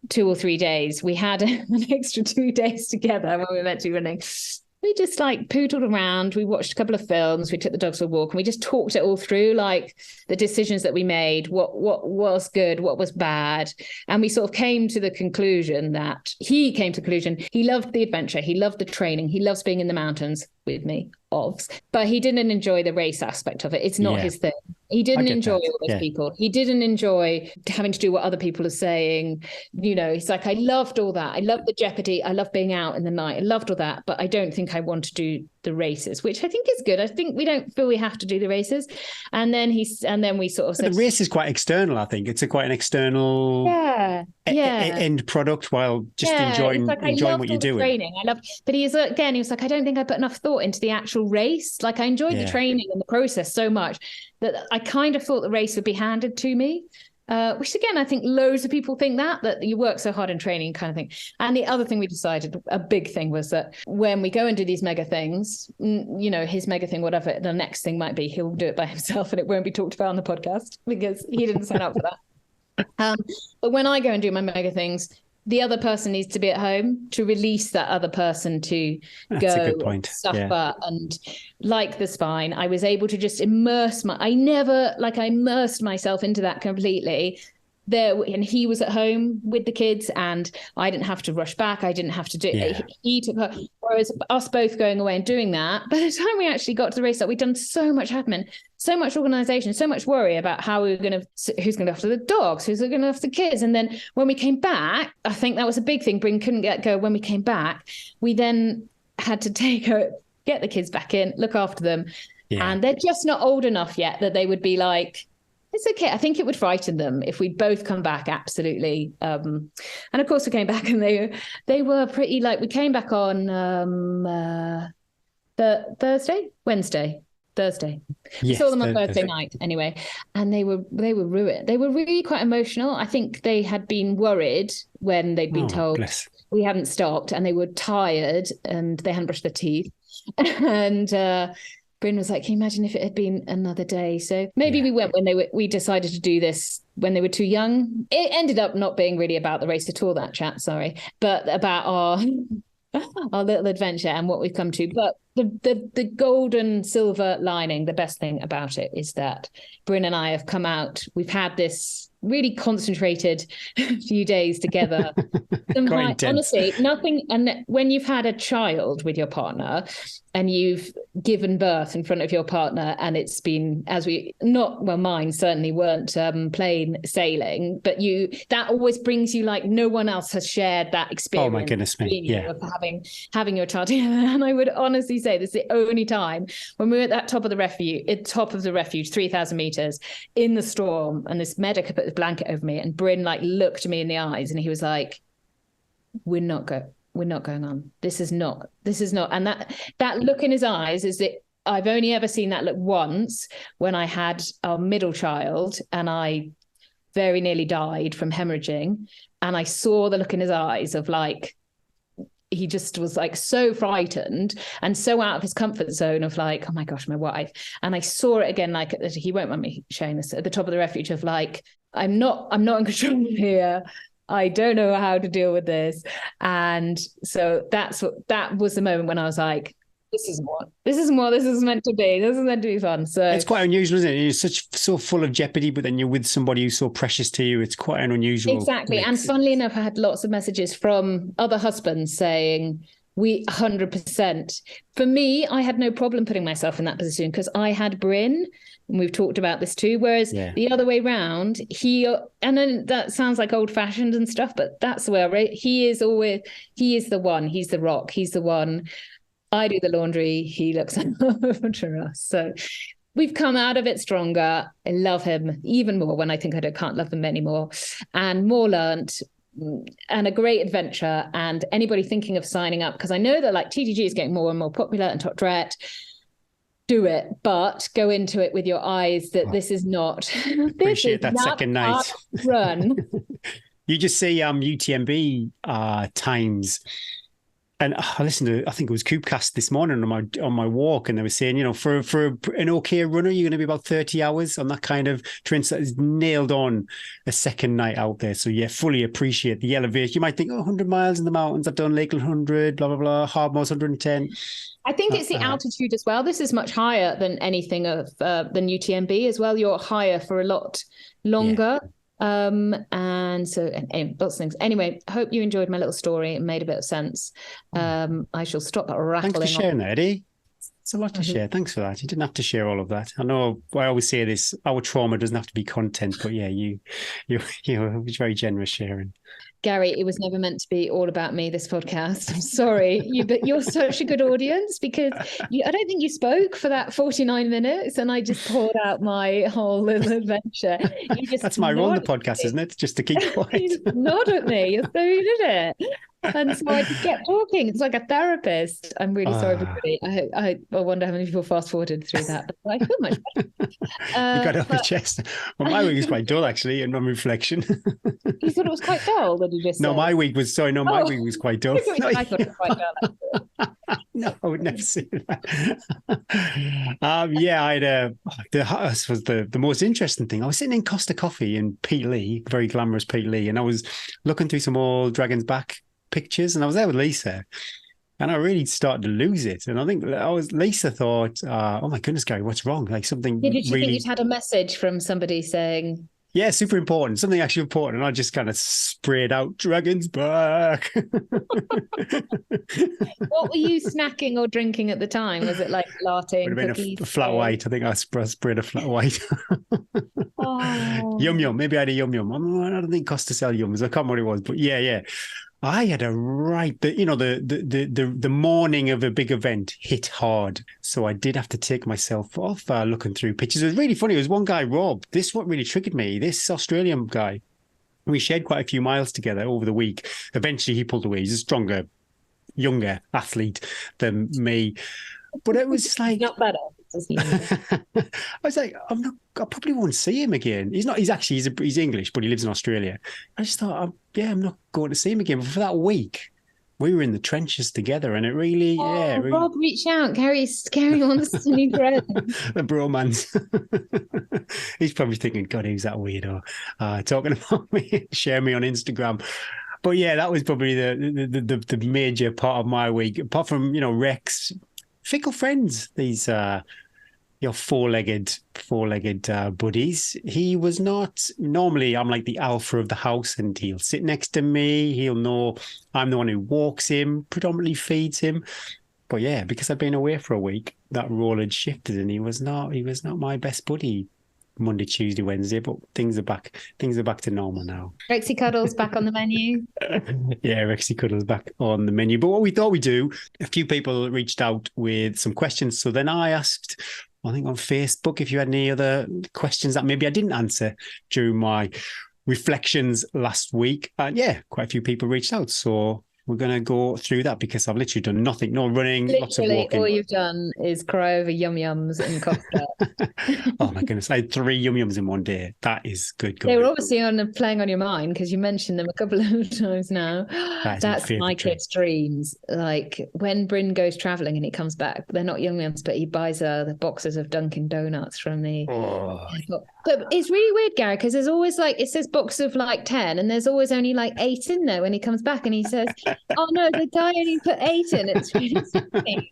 2 or 3 days. We had an extra 2 days together when we were meant to be running. We just like pootled around. We watched a couple of films. We took the dogs for a walk, and we just talked it all through, like the decisions that we made, what was good, what was bad. And we sort of came to the conclusion that he loved the adventure. He loved the training. He loves being in the mountains with me, but he didn't enjoy the race aspect of it. It's not his thing. He I didn't get enjoy that. all those Yeah. people. He didn't enjoy having to do what other people are saying. He's like, I loved all that. I loved the jeopardy. I loved being out in the night. I loved all that, but I don't think I want to do the races, which I think is good. I think we don't feel we have to do the races. And then we sort of But said, the race is quite external, I think. It's quite an external yeah. end product while just Yeah, he's like, I enjoying what loved you're all the doing. training. But he was like, I don't think I put enough thought into the actual race. Like, I enjoyed the Yeah. training and the process so much that I kind of thought the race would be handed to me. Which again, I think loads of people think that you work so hard in training kind of thing. And the other thing we decided, a big thing, was that when we go and do these mega things, his mega thing, whatever, the next thing might be, he'll do it by himself and it won't be talked about on the podcast because he didn't sign up for that. But when I go and do my mega things, the other person needs to be at home to release that other person to That's a good go point. suffer. Yeah. And like the spine, I was able to just I immersed myself into that completely. And he was at home with the kids and I didn't have to rush back. I didn't have to do it. He took her, whereas us both going away and doing that, by the time we actually got to the race, we'd done so much admin, so much organization, so much worry about how who's going to look after the dogs, who's going to look after the kids. And then when we came back, I think that was a big thing. Bryn couldn't go. When we came back, we then had to get the kids back in, look after them. Yeah. And they're just not old enough yet that they would be like, it's okay. I think it would frighten them if we'd both come back. Absolutely. And of course we came back and they were pretty we came back on Wednesday. Yes, we saw them on Thursday night anyway. And they were ruined. They were really quite emotional. I think they had been worried when they'd been told we hadn't stopped and they were tired and they hadn't brushed their teeth. And Bryn was like, can you imagine if it had been another day? So maybe we went when we decided to do this when they were too young. It ended up not being really about the race at all, that chat, sorry, but about our little adventure and what we've come to. But the golden silver lining, the best thing about it is that Bryn and I have come out. We've had this really concentrated few days together. Honestly, nothing. And when you've had a child with your partner and you've given birth in front of your partner and it's been, mine certainly weren't plain sailing, but that always brings you no one else has shared that experience. Oh my goodness me. Yeah. Of having your child together. And I would honestly say this is the only time when we were at that top of the refuge, 3,000 meters in the storm, and this medic put his blanket over me and Bryn looked me in the eyes and he was like, we're not going on. This is not. And that look in his eyes is that I've only ever seen that look once when I had our middle child and I very nearly died from hemorrhaging. And I saw the look in his eyes of he just was so frightened and so out of his comfort zone of oh my gosh, my wife. And I saw it again, he won't mind me sharing this, at the top of the refuge of I'm not in control here. I don't know how to deal with this. And so that was the moment when I was like, this isn't what this is meant to be. This is meant to be fun. So it's quite unusual, isn't it? You're so full of jeopardy, but then you're with somebody who's so precious to you. It's quite an unusual Exactly. Mix. And funnily enough, I had lots of messages from other husbands saying, we 100%. For me, I had no problem putting myself in that position because I had Bryn, and we've talked about this too. Whereas the other way around, and then that sounds like old fashioned and stuff, but that's the way he is the one, he's the rock, he's the one. I do the laundry, he looks after us. So we've come out of it stronger. I love him even more when I think I can't love him anymore, and more learnt. And a great adventure. And anybody thinking of signing up, because I know that TDG is getting more and more popular and Tot Dret, do it, but go into it with your eyes that this is not. Appreciate that second night. Run. You just see UTMB times. And I listened to, I think it was Coopcast this morning on my walk, and they were saying, for an okay runner, you're going to be about 30 hours on that kind of train. So it's nailed on a second night out there. So yeah, fully appreciate the elevation. You might think, 100 miles in the mountains. I've done Lakeland 100, blah, blah, blah, Hardmoor's 110. I think it's the altitude as well. This is much higher than anything than UTMB as well. You're higher for a lot longer. Yeah. And so lots of things. Anyway, I hope you enjoyed my little story and made a bit of sense. I shall stop rattling. Thanks for sharing that, Eddie. It's a lot to share. Thanks for that. You didn't have to share all of that. I know I always say this, our trauma doesn't have to be content, but yeah, you're very generous sharing. Gary, it was never meant to be all about me, this podcast. I'm sorry, but you're such a good audience because I don't think you spoke for that 49 minutes and I just poured out my whole little adventure. That's my role in the podcast, isn't it? Just to keep quiet. You nod at me. You're so good at it. And so I just kept talking. It's like a therapist. I'm really sorry, everybody. I wonder how many people fast forwarded through that. But I feel much better. You got it off your chest. Well, my week was quite dull, actually, in my reflection. You thought it was quite dull, did you just say? My week was quite dull. I thought it was quite dull. No, I would never say that. I had this was the most interesting thing. I was sitting in Costa Coffee in Pete Lee, very glamorous Pete Lee, and I was looking through some old Dragon's Back pictures, and I was there with Lisa, and I really started to lose it. And I think Lisa thought, "Oh my goodness, Gary, what's wrong? Like something." Did you think you'd had a message from somebody saying? Yeah, super important. Something actually important. And I just kind of sprayed out Dragon's Back. What were you snacking or drinking at the time? Was it like latte and cookies? A flat white. I think I sprayed a flat white. Oh. Yum Yum. Maybe I had a Yum Yum. I don't think Costa sell Yums. I can't remember what it was. But yeah. I had the morning of a big event hit hard. So I did have to take myself off looking through pictures. It was really funny. There was one guy, Rob. This is what really triggered me. This Australian guy. We shared quite a few miles together over the week. Eventually he pulled away. He's a stronger, younger athlete than me. But it was just like... Not better. I was like, I probably won't see him again. He's English, but he lives in Australia. I just thought, I'm not going to see him again. But for that week, we were in the trenches together, and it really, Rob, reach out. Gary wants to new friends. The bromance. He's probably thinking, God, who's that weirdo talking about me, share me on Instagram. But yeah, that was probably the major part of my week. Apart from Rex. Fickle friends, these your four-legged buddies. He was not. Normally, I'm like the alpha of the house, and he'll sit next to me. He'll know I'm the one who walks him, predominantly feeds him. But yeah, because I've been away for a week, that role had shifted, and he was not my best buddy. Monday, Tuesday, Wednesday, but things are back to normal now. Rexy Cuddles back on the menu. Yeah, Rexy Cuddles back on the menu. But what we thought we'd do, a few people reached out with some questions. So then I asked, I think on Facebook, if you had any other questions that maybe I didn't answer during my reflections last week. And yeah, quite a few people reached out. So we're going to go through that because I've literally done nothing, no running, lots of walking. All you've done is cry over Yum Yums in Costa. Oh my goodness, I had 3 Yum Yums in one day. That is good. They were obviously playing on your mind because you mentioned them a couple of times now. That's my kids' dreams. Like when Bryn goes travelling and he comes back, they're not Yum Yums, but he buys the boxes of Dunkin' Donuts from the... But it's really weird, Gary, because there's always it says box of 10 and there's always only 8 in there when he comes back and he says, oh no, the guy only put 8 in. It's really strange.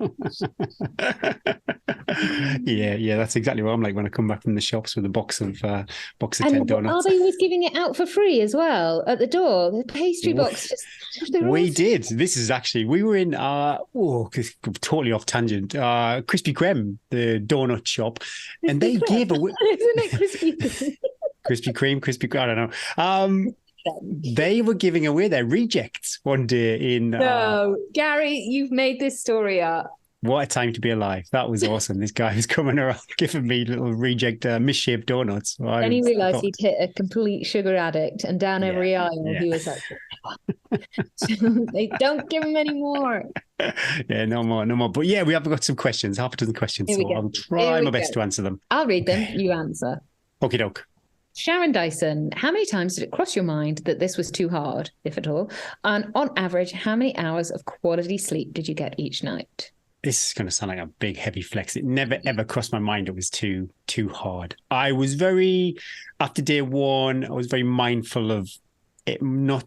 Yeah, that's exactly what I'm like when I come back from the shops with a box of 10 donuts. Are they always giving it out for free as well at the door? The pastry box we did. This is actually, we were in totally off tangent. Krispy Kreme, the donut shop, and they gave away. Isn't it Krispy Krispy Kreme, I don't know. They were giving away their rejects one day in... No, Gary, you've made this story up. What a time to be alive. That was awesome. This guy was coming around giving me little reject misshaped donuts. And he realised he'd hit a complete sugar addict and down every aisle he was like, they don't give him any more. Yeah, no more. But yeah, we have got some questions, half a dozen questions. So I'll try my best to answer them. I'll read them. You answer. Okie doke. Sharon Dyson, how many times did it cross your mind that this was too hard, if at all? And on average, how many hours of quality sleep did you get each night? This is going to sound like a big, heavy flex. It never, ever crossed my mind it was too hard. I was after day one, I was very mindful of it.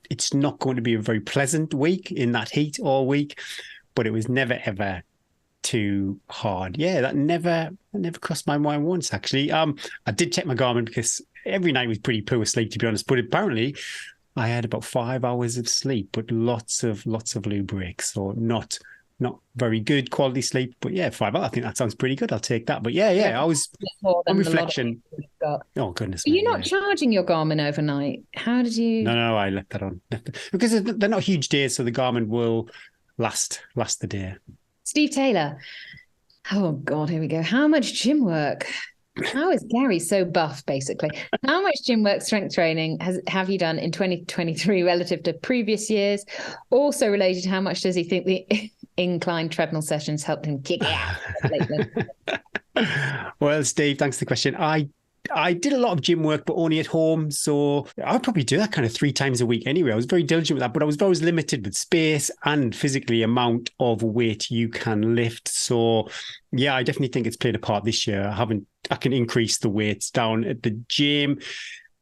It's not going to be a very pleasant week in that heat all week, but it was never, ever too hard. Yeah, that never crossed my mind once, actually. I did check my Garmin because every night was pretty poor sleep, to be honest. But apparently I had about 5 hours of sleep, but lots of loo breaks, so not not very good quality sleep. But yeah, 5 hours, I think that sounds pretty good. I'll take that. But yeah, I was more on than a lot of reflection. people have got. Oh, goodness Are me. you not charging your Garmin overnight? How did you? No, I left that on. Because they're not huge days, so the Garmin will last the day. Steve Taylor. Oh God, here we go. How much gym work? How is Gary so buff, basically? How much gym work, strength training have you done in 2023 relative to previous years? Also related to how much does he think the incline treadmill sessions helped him kick ass lately? Well, Steve, thanks for the question. I did a lot of gym work, but only at home. So I'd probably do that kind of 3 times a week anyway. I was very diligent with that, but I was always limited with space and physically amount of weight you can lift. So yeah, I definitely think it's played a part this year. I can increase the weights down at the gym.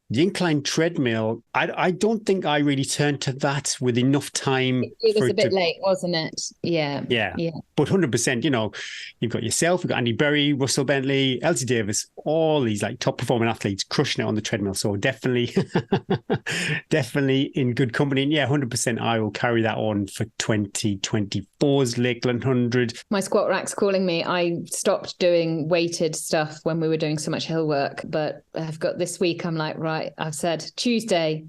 The incline treadmill, I don't think I really turned to that with enough time. It was a bit late, wasn't it? Yeah. But 100%, you've got yourself, you've got Andy Berry, Russell Bentley, Elsie Davis, all these like top performing athletes crushing it on the treadmill. So definitely, definitely in good company. And yeah, 100% I will carry that on for 2024's Lakeland 100. My squat rack's calling me. I stopped doing weighted stuff when we were doing so much hill work, but I've got this week, I'm like, right, I've said Tuesday,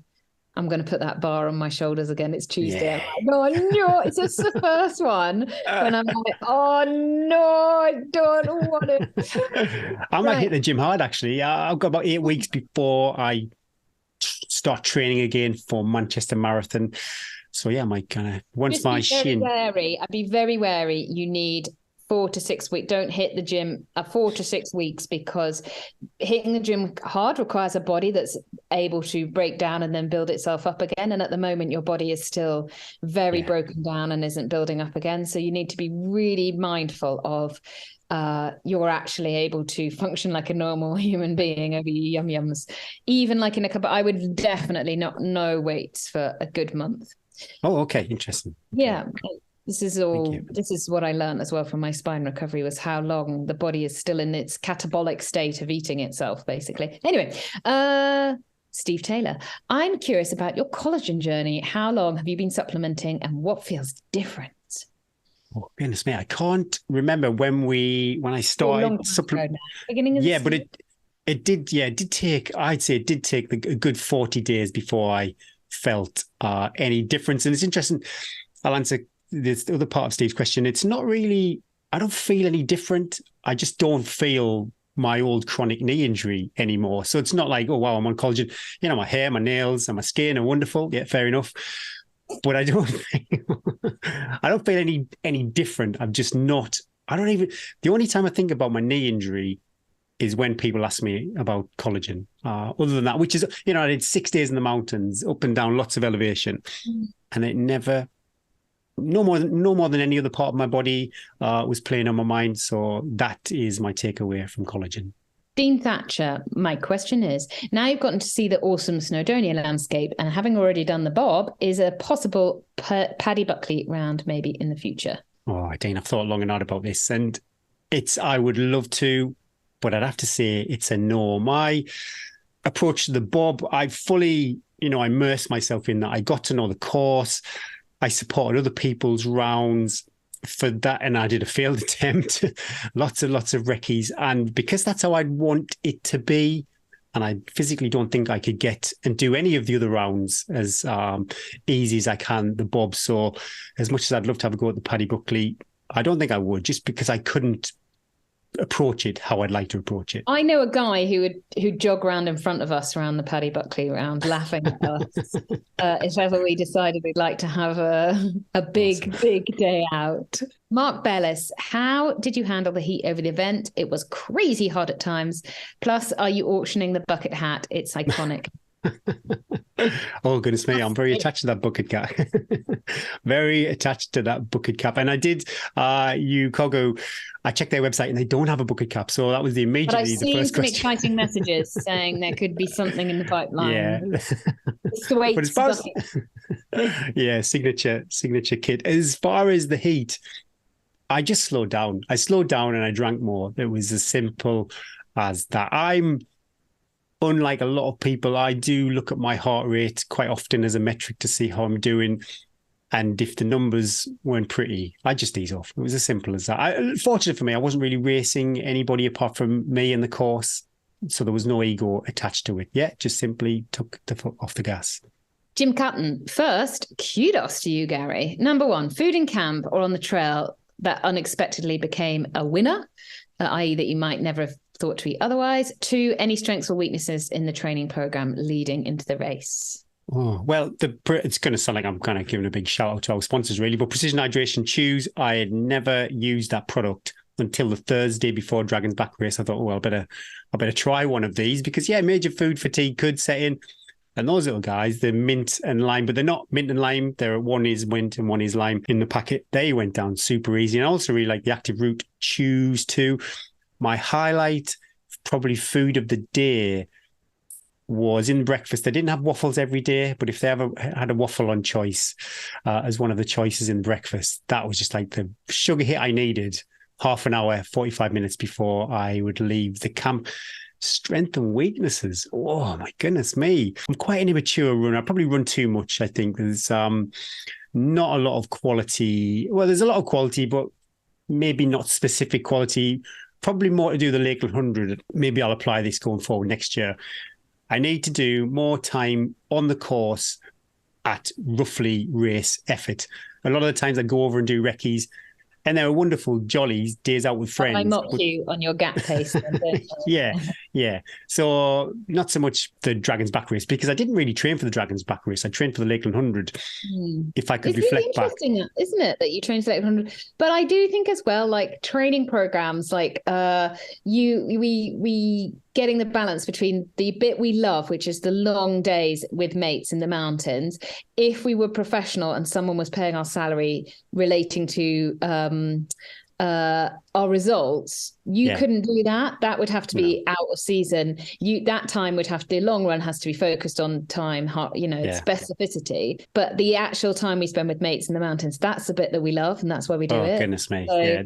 I'm going to put that bar on my shoulders again. It's Tuesday. Yeah. I'm like, oh no, it's just the first one. And I'm like, oh no, I don't want it. I might hit the gym hard, actually. I've got about 8 weeks before I start training again for Manchester Marathon. So yeah, I might kind of, once my shin. I'd be very wary. You need 4 to 6 weeks. Don't hit the gym 4 to 6 weeks, because hitting the gym hard requires a body that's able to break down and then build itself up again. And at the moment, your body is still very broken down and isn't building up again. So you need to be really mindful of you're actually able to function like a normal human being over your yums. Even like in a couple, I would definitely not no weights for a good month. Oh, okay. Interesting. Yeah. This is what I learned as well from my spine recovery, was how long the body is still in its catabolic state of eating itself, basically. Anyway, Steve Tayller, I'm curious about your collagen journey. How long have you been supplementing and what feels different? Oh, goodness me. I can't remember when I started supplementing. Yeah, but it did take, I'd say it did take a good 40 days before I felt any difference. And it's interesting. I'll answer this other part of Steve's question. It's not really, I don't feel any different. I just don't feel my old chronic knee injury anymore. So it's not like, oh, wow, I'm on collagen. My hair, my nails, and my skin are wonderful. Yeah, fair enough. But I don't feel any different. I'm just not, the only time I think about my knee injury is when people ask me about collagen. Other than that, which is, I did 6 days in the mountains, up and down, lots of elevation. And it never, no more than any other part of my body was playing on my mind. So that is my takeaway from collagen. Dean Thatcher, my question is, now you've gotten to see the awesome Snowdonia landscape, and having already done the Bob, is a possible Paddy Buckley round maybe in the future? Oh, Dean, I've thought long and hard about this, and I would love to, but I'd have to say it's a no. My approach to the Bob, I fully, immersed myself in that. I got to know the course. I supported other people's rounds for that, and I did a failed attempt, lots of recce's, and because that's how I'd want it to be, and I physically don't think I could get and do any of the other rounds as easy as I can the Bob. So as much as I'd love to have a go at the Paddy Buckley, I don't think I would, just because I couldn't approach it how I'd like to approach it. I know a guy who'd jog around in front of us around the Paddy Buckley round, laughing at us if ever we decided we'd like to have a big day out. Mark Bellis, how did you handle the heat over the event? It was crazy hot at times. Plus, are you auctioning the bucket hat? It's iconic. Oh, goodness me. I'm very attached to that bucket cap. Very attached to that bucket cap. And I did, Kogo, I checked their website and they don't have a bucket cap. So that was the first question. But I've seen some exciting messages saying there could be something in the pipeline. Yeah. But as far as, signature kit. As far as the heat, I just slowed down. I slowed down and I drank more. It was as simple as that. Unlike a lot of people, I do look at my heart rate quite often as a metric to see how I'm doing. And if the numbers weren't pretty, I'd just ease off. It was as simple as that. Fortunately for me, I wasn't really racing anybody apart from me in the course. So there was no ego attached to it. Yeah, just simply took the foot off the gas. Jim Cutton, first, kudos to you, Gary. Number one, food in camp or on the trail that unexpectedly became a winner, i.e. that you might never have thought to be otherwise. Two, any strengths or weaknesses in the training program leading into the race. Oh, well, it's going to sound like I'm kind of giving a big shout out to our sponsors, really. But Precision Hydration Chews, I had never used that product until the Thursday before Dragon's Back race. I thought, oh, I better try one of these because, yeah, major food fatigue could set in. And those little guys, they're mint and lime, but they're not mint and lime. One is mint and one is lime in the packet. They went down super easy. And I also really like the Active Root Chews too. My highlight, probably food of the day, was in breakfast. They didn't have waffles every day, but if they ever had a waffle on choice as one of the choices in breakfast, that was just like the sugar hit I needed. Half an hour, 45 minutes before I would leave the camp. Strength and weaknesses. Oh my goodness me. I'm quite an immature runner. I probably run too much. I think there's not a lot of quality. Well, there's a lot of quality, but maybe not specific quality. Probably more to do the Lakeland 100. Maybe I'll apply this going forward next year. I need to do more time on the course at roughly race effort. A lot of the times I go over and do recce's, and they're wonderful, jollies, days out with friends. I mocked you on your gap pace. Yeah. So not so much the Dragon's Back race, because I didn't really train for the Dragon's Back race. I trained for the Lakeland 100. If I could reflect really interesting, back. Isn't it, that you trained for the Lakeland 100? But I do think as well, like training programs, like we getting the balance between the bit we love, which is the long days with mates in the mountains. If we were professional and someone was paying our salary relating to our results, you couldn't do that. That would have to be out of season. That time would have to, the long run has to be focused on time, specificity. But the actual time we spend with mates in the mountains, that's the bit that we love, and that's why we do it. Oh goodness me! So, yeah,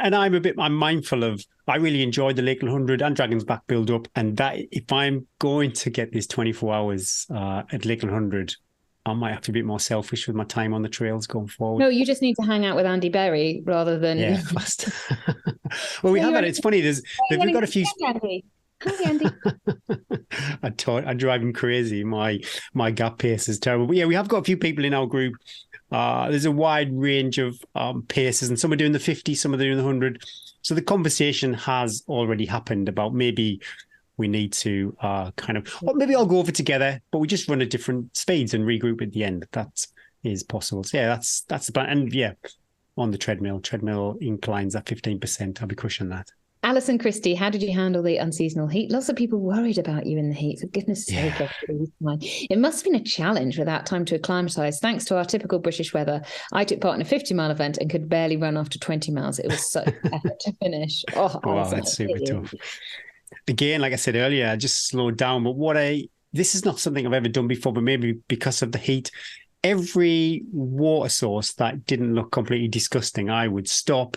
and I'm mindful of. I really enjoyed the Lakeland 100 and Dragon's Back build up, and that if I'm going to get this 24 hours at Lakeland 100. I might have to be a bit more selfish with my time on the trails going forward. No, you just need to hang out with Andy Berry rather than... Yeah, well, we have that. It's funny. We've got a few... Andy. Hi, Andy. I drive him crazy. My gap pace is terrible. But yeah, we have got a few people in our group. There's a wide range of paces, and some are doing the 50, some are doing the 100. So the conversation has already happened about maybe... we need to or maybe I'll go over together, but we just run at different speeds and regroup at the end. That is possible. So yeah, that's the plan. And yeah, on the treadmill inclines at 15%. I'll be crushing that. Alison Christie, how did you handle the unseasonal heat? Lots of people worried about you in the heat. For goodness sake, it must have been a challenge without time to acclimatise. Thanks to our typical British weather, I took part in a 50-mile event and could barely run after 20 miles. It was such an effort to finish. Oh, wow, that's super tough. Again, like I said earlier, I just slowed down. But this is not something I've ever done before, but maybe because of the heat, every water source that didn't look completely disgusting, I would stop,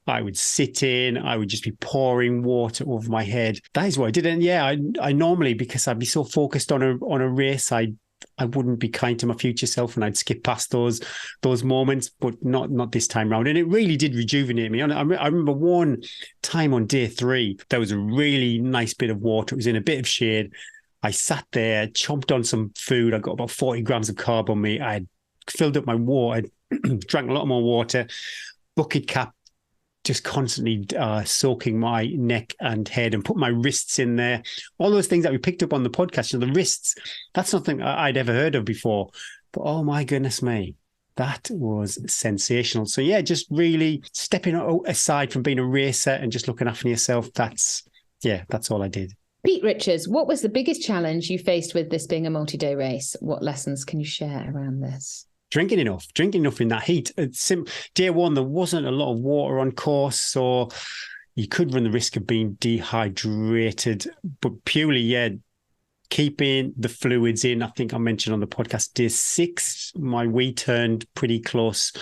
I would sit in, I would just be pouring water over my head. That is what I did. And yeah, I normally, because I'd be so focused on a race, I wouldn't be kind to my future self, and I'd skip past those moments, but not this time round. And it really did rejuvenate me. I remember one time on day 3, there was a really nice bit of water. It was in a bit of shade. I sat there, chomped on some food. I got about 40 grams of carb on me. I had filled up my water, drank a lot more water, bucket cap, just constantly soaking my neck and head, and put my wrists in there. All those things that we picked up on the podcast. The wrists, that's something I'd ever heard of before. But oh my goodness me, that was sensational. So yeah, just really stepping aside from being a racer and just looking after yourself. That's all I did. Pete Richards, what was the biggest challenge you faced with this being a multi-day race? What lessons can you share around this? Drinking enough in that heat. Day 1, there wasn't a lot of water on course, so you could run the risk of being dehydrated, but purely, keeping the fluids in. I think I mentioned on the podcast, day 6, my wee turned pretty close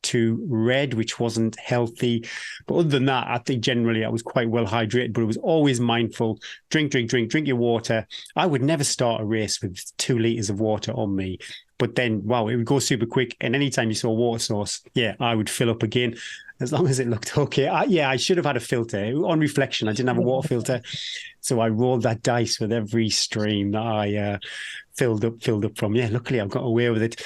to red, which wasn't healthy. But other than that, I think generally I was quite well hydrated, but it was always mindful. Drink your water. I would never start a race with 2 liters of water on me. But then, wow, it would go super quick. And anytime you saw water source, yeah, I would fill up again as long as it looked okay. I should have had a filter. On reflection, I didn't have a water filter. So I rolled that dice with every stream that I filled up from. Yeah, luckily I've got away with it.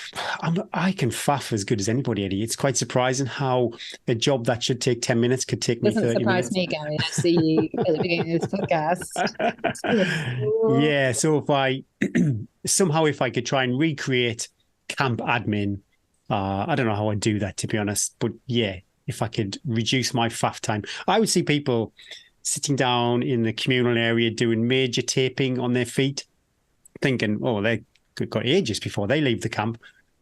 I can faff as good as anybody, Eddie. It's quite surprising how a job that should take 10 minutes could take me 30 minutes. Doesn't surprise me, Gary. I see you at the beginning of this podcast. Yeah, so if I could try and recreate camp admin, I don't know how I'd do that, to be honest. But yeah, if I could reduce my faff time, I would see people sitting down in the communal area doing major taping on their feet, thinking, oh, they got ages before they leave the camp,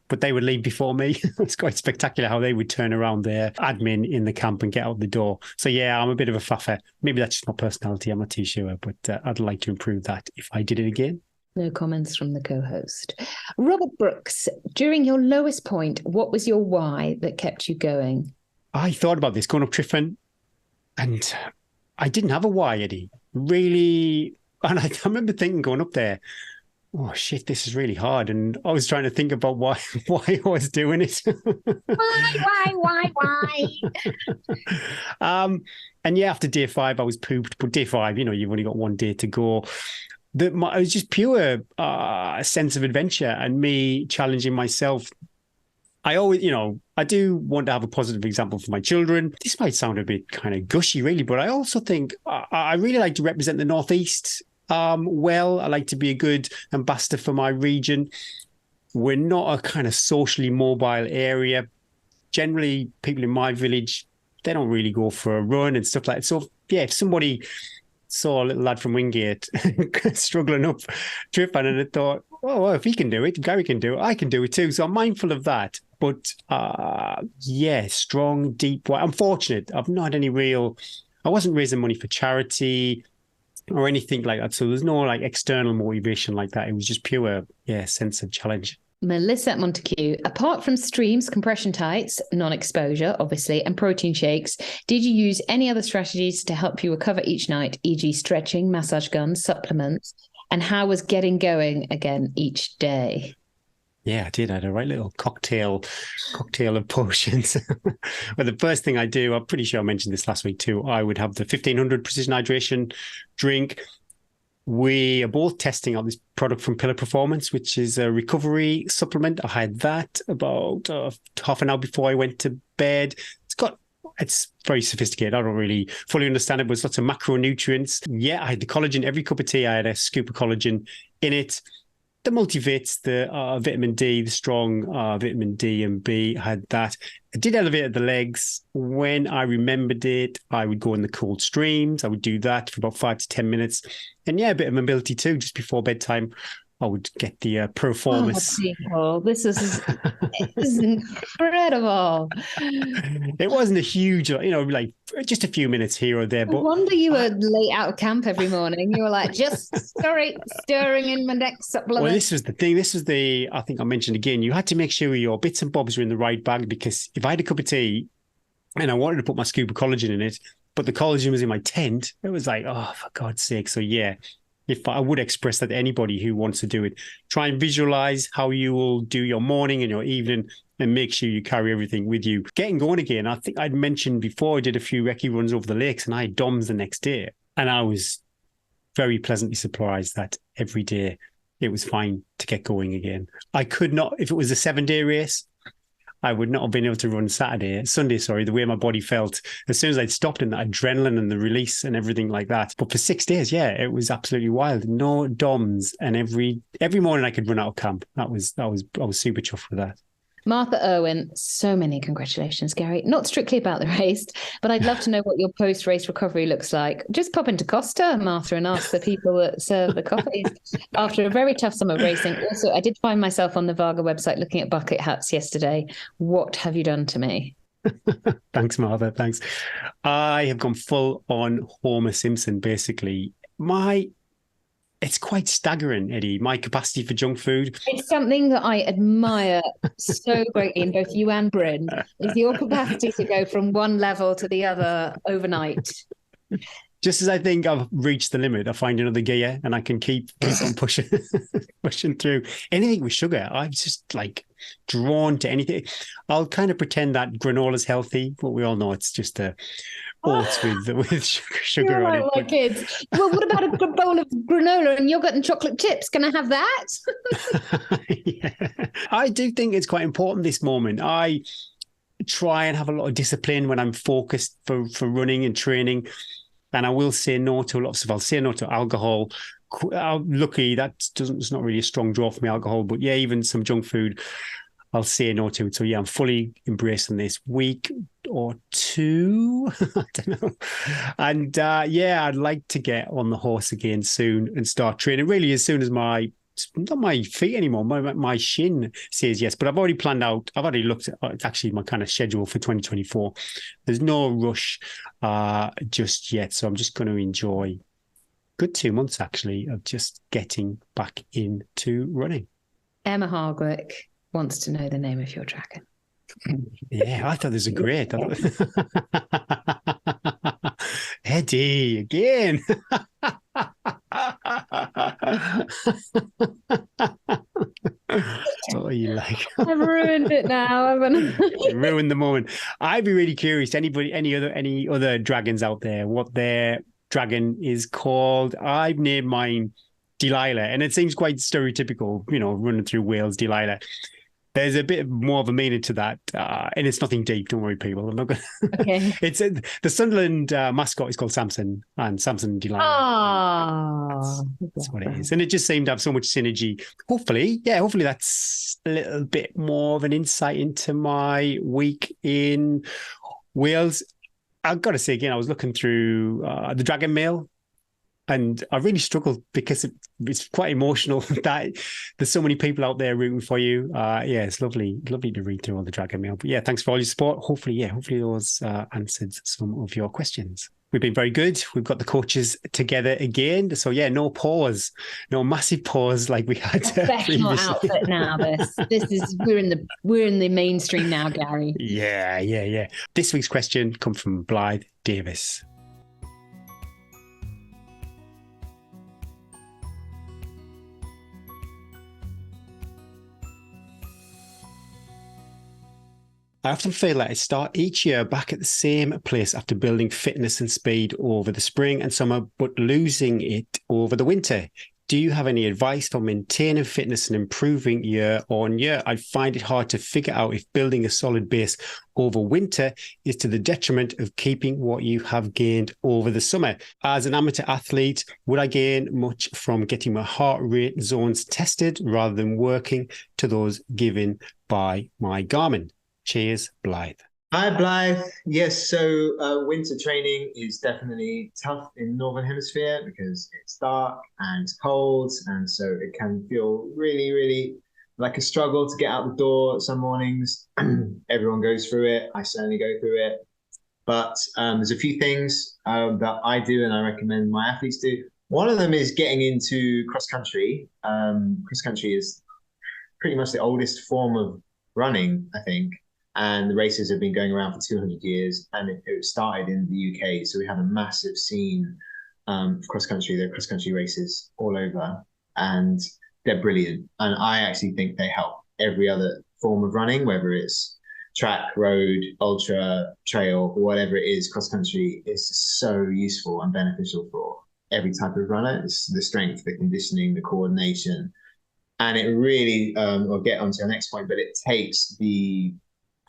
but they would leave before me. It's quite spectacular how they would turn around their admin in the camp and get out the door. So yeah, I'm a bit of a faffer. Maybe that's just my personality. I'm not too sure, but I'd like to improve that if I did it again. No comments from the co-host. Robert Brooks, during your lowest point, what was your why that kept you going? I thought about this going up Triffin, and I didn't have a why, Eddie. Really, and I remember thinking going up there, oh shit, this is really hard. And I was trying to think about why I was doing it. Why? And yeah, after day 5, I was pooped. But day 5, you've only got one day to go. It was just pure sense of adventure and me challenging myself. I always, I do want to have a positive example for my children. This might sound a bit kind of gushy, really, but I also think I really like to represent the Northeast well. I like to be a good ambassador for my region. We're not a kind of socially mobile area. Generally, people in my village, they don't really go for a run and stuff like that. So, yeah, if somebody saw a little lad from Wingate struggling up Triffin and I thought, oh, well, if he can do it, Gary can do it, I can do it too. So I'm mindful of that. But yeah, strong, deep. I'm fortunate. I've not had I wasn't raising money for charity or anything like that. So there's no like external motivation like that. It was just pure, sense of challenge. Melissa Montague, apart from streams, compression tights, non-exposure, obviously, and protein shakes, did you use any other strategies to help you recover each night, e.g. stretching, massage guns, supplements? And how was getting going again each day? Yeah, I did. I had a right little cocktail of potions. Well, the first thing I do, I'm pretty sure I mentioned this last week too, I would have the 1500 Precision Hydration drink. We are both testing out this product from Pillar Performance, which is a recovery supplement. I had that about half an hour before I went to bed. It's very sophisticated. I don't really fully understand it, but it's lots of macronutrients. Yeah, I had the collagen. Every cup of tea, I had a scoop of collagen in it. The multivits, the vitamin D, the strong vitamin D and B, I had that. I did elevate the legs. When I remembered it, I would go in the cold streams. I would do that for about 5 to 10 minutes. And yeah, a bit of mobility too, just before bedtime. I would get the Proformis. Oh, this is incredible. It wasn't a huge, like just a few minutes here or there. But no wonder you were late out of camp every morning. You were like, just stirring in my next supplement. Well, this was the thing. I think I mentioned again, you had to make sure your bits and bobs were in the right bag, because if I had a cup of tea and I wanted to put my scoop of collagen in it, but the collagen was in my tent, it was like, oh, for God's sake. So yeah, if I would express that to anybody who wants to do it, try and visualize how you will do your morning and your evening and make sure you carry everything with you. Getting going again, I think I'd mentioned before, I did a few recce runs over the lakes and I had DOMs the next day. And I was very pleasantly surprised that every day it was fine to get going again. I could not, if it was a 7-day race, I would not have been able to run Sunday, the way my body felt. As soon as I'd stopped in that adrenaline and the release and everything like that. But for 6 days, yeah, it was absolutely wild. No DOMs. And every morning I could run out of camp. I was super chuffed with that. Martha Irwin, so many congratulations, Gary. Not strictly about the race, but I'd love to know what your post-race recovery looks like. Just pop into Costa, Martha, and ask the people that serve the coffees. After a very tough summer of racing, also, I did find myself on the Vaga website looking at bucket hats yesterday. What have you done to me? Thanks, Martha. Thanks. I have gone full on Homer Simpson, basically. It's quite staggering, Eddie, my capacity for junk food. It's something that I admire so greatly in both you and Bryn, is your capacity to go from one level to the other overnight. just as I think I've reached the limit, I find another gear and I can keep on pushing pushing through. Anything with sugar, I'm just like drawn to anything. I'll kind of pretend that granola's healthy, but we all know it's just oats with sugar You're on like it. my But kids. Well, what about a good bowl of granola and yogurt and chocolate chips? Can I have that? yeah. I do think it's quite important this moment. I try and have a lot of discipline when I'm focused for running and training. And I will say no to a lot of stuff. I'll say no to alcohol. Luckily, it's not really a strong draw for me, alcohol. But yeah, even some junk food, I'll say no to it. So yeah, I'm fully embracing this week or two. I don't know. And yeah, I'd like to get on the horse again soon and start training really as soon as not my feet anymore. My shin says yes, but I've already planned out. I've already looked at actually my kind of schedule for 2024. There's no rush just yet, so I'm just going to enjoy good 2 months actually of just getting back into running. Emma Hardwick wants to know the name of your dragon. Yeah, I thought this was great. Eddie again. Oh, you like? I've ruined it now, haven't I? You ruined the moment. I'd be really curious. Any other dragons out there? What their dragon is called? I've named mine Delilah, and it seems quite stereotypical. Running through Wales, Delilah. There's a bit more of a meaning to that, and it's nothing deep. Don't worry, people. I'm not going. Okay. It's the Sunderland mascot is called Samson, and Samson Delilah. Ah, that's what it is, and it just seemed to have so much synergy. Hopefully that's a little bit more of an insight into my week in Wales. I've got to say again, I was looking through the Dragon Mail. And I really struggled because it's quite emotional that there's so many people out there rooting for you. Yeah, it's lovely to read through all the Dragon Mail. But yeah, thanks for all your support. Hopefully those answered some of your questions. We've been very good. We've got the coaches together again. So yeah, no massive pause like we had professional previously. outfit now. This is we're in the mainstream now, Gary. Yeah. This week's question comes from Blythe Davis. I often feel like I start each year back at the same place after building fitness and speed over the spring and summer, but losing it over the winter. Do you have any advice for maintaining fitness and improving year on year? I find it hard to figure out if building a solid base over winter is to the detriment of keeping what you have gained over the summer. As an amateur athlete, would I gain much from getting my heart rate zones tested rather than working to those given by my Garmin? Cheers, Blythe. Hi, Blythe. Yes, so winter training is definitely tough in Northern Hemisphere because it's dark and it's cold, and so it can feel really, really like a struggle to get out the door some mornings. Everyone goes through it. I certainly go through it. But there's a few things that I do and I recommend my athletes do. One of them is getting into cross-country. Cross-country is pretty much the oldest form of running, I think. And the races have been going around for 200 years, and it started in the UK. So we have a massive scene cross-country. There are cross-country races all over, and they're brilliant. And I actually think they help every other form of running, whether it's track, road, ultra, trail, whatever it is. Cross-country is just so useful and beneficial for every type of runner. It's the strength, the conditioning, the coordination. And it really, we'll get onto the next point, but it takes the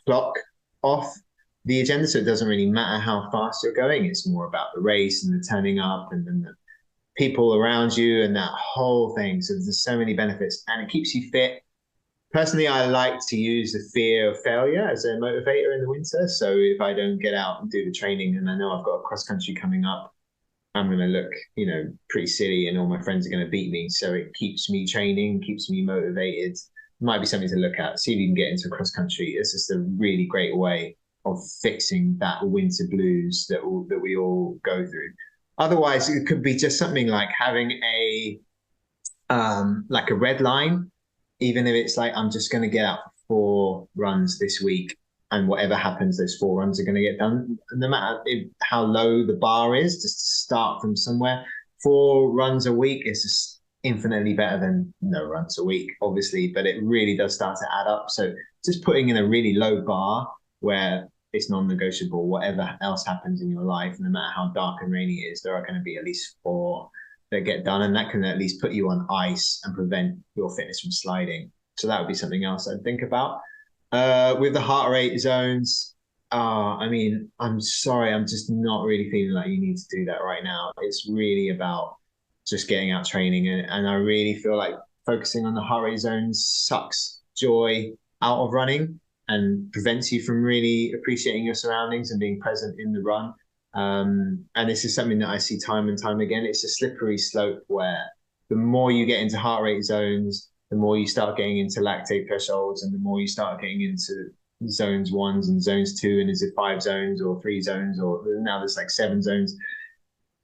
clock off the agenda, so it doesn't really matter how fast you're going. It's more about the race and the turning up and then the people around you and that whole thing. So there's so many benefits, and it keeps you fit. Personally, I like to use the fear of failure as a motivator in the winter. So if I don't get out and do the training and I know I've got a cross country coming up, I'm going to look, pretty silly and all my friends are going to beat me. So it keeps me training, keeps me motivated. Might be something to look at. See if you can get into cross country. It's just a really great way of fixing that winter blues that we all go through. Otherwise, it could be just something like having a red line, even if it's like I'm just going to get out for 4 runs this week, and whatever happens, those 4 runs are going to get done. No matter how low the bar is, just to start from somewhere. 4 runs a week is just infinitely better than no runs a week, obviously, but it really does start to add up. So just putting in a really low bar where it's non-negotiable, whatever else happens in your life, no matter how dark and rainy it is, there are going to be at least 4 that get done, and that can at least put you on ice and prevent your fitness from sliding. So that would be something else I'd think about. With the heart rate zones, I mean, I'm sorry, I'm just not really feeling like you need to do that right now. It's really about just getting out training, and I really feel like focusing on the heart rate zones sucks joy out of running and prevents you from really appreciating your surroundings and being present in the run. And this is something that I see time and time again. It's a slippery slope where the more you get into heart rate zones, the more you start getting into lactate thresholds, and the more you start getting into zones 1s and zones 2, and is it 5 zones or 3 zones, or now there's like 7 zones.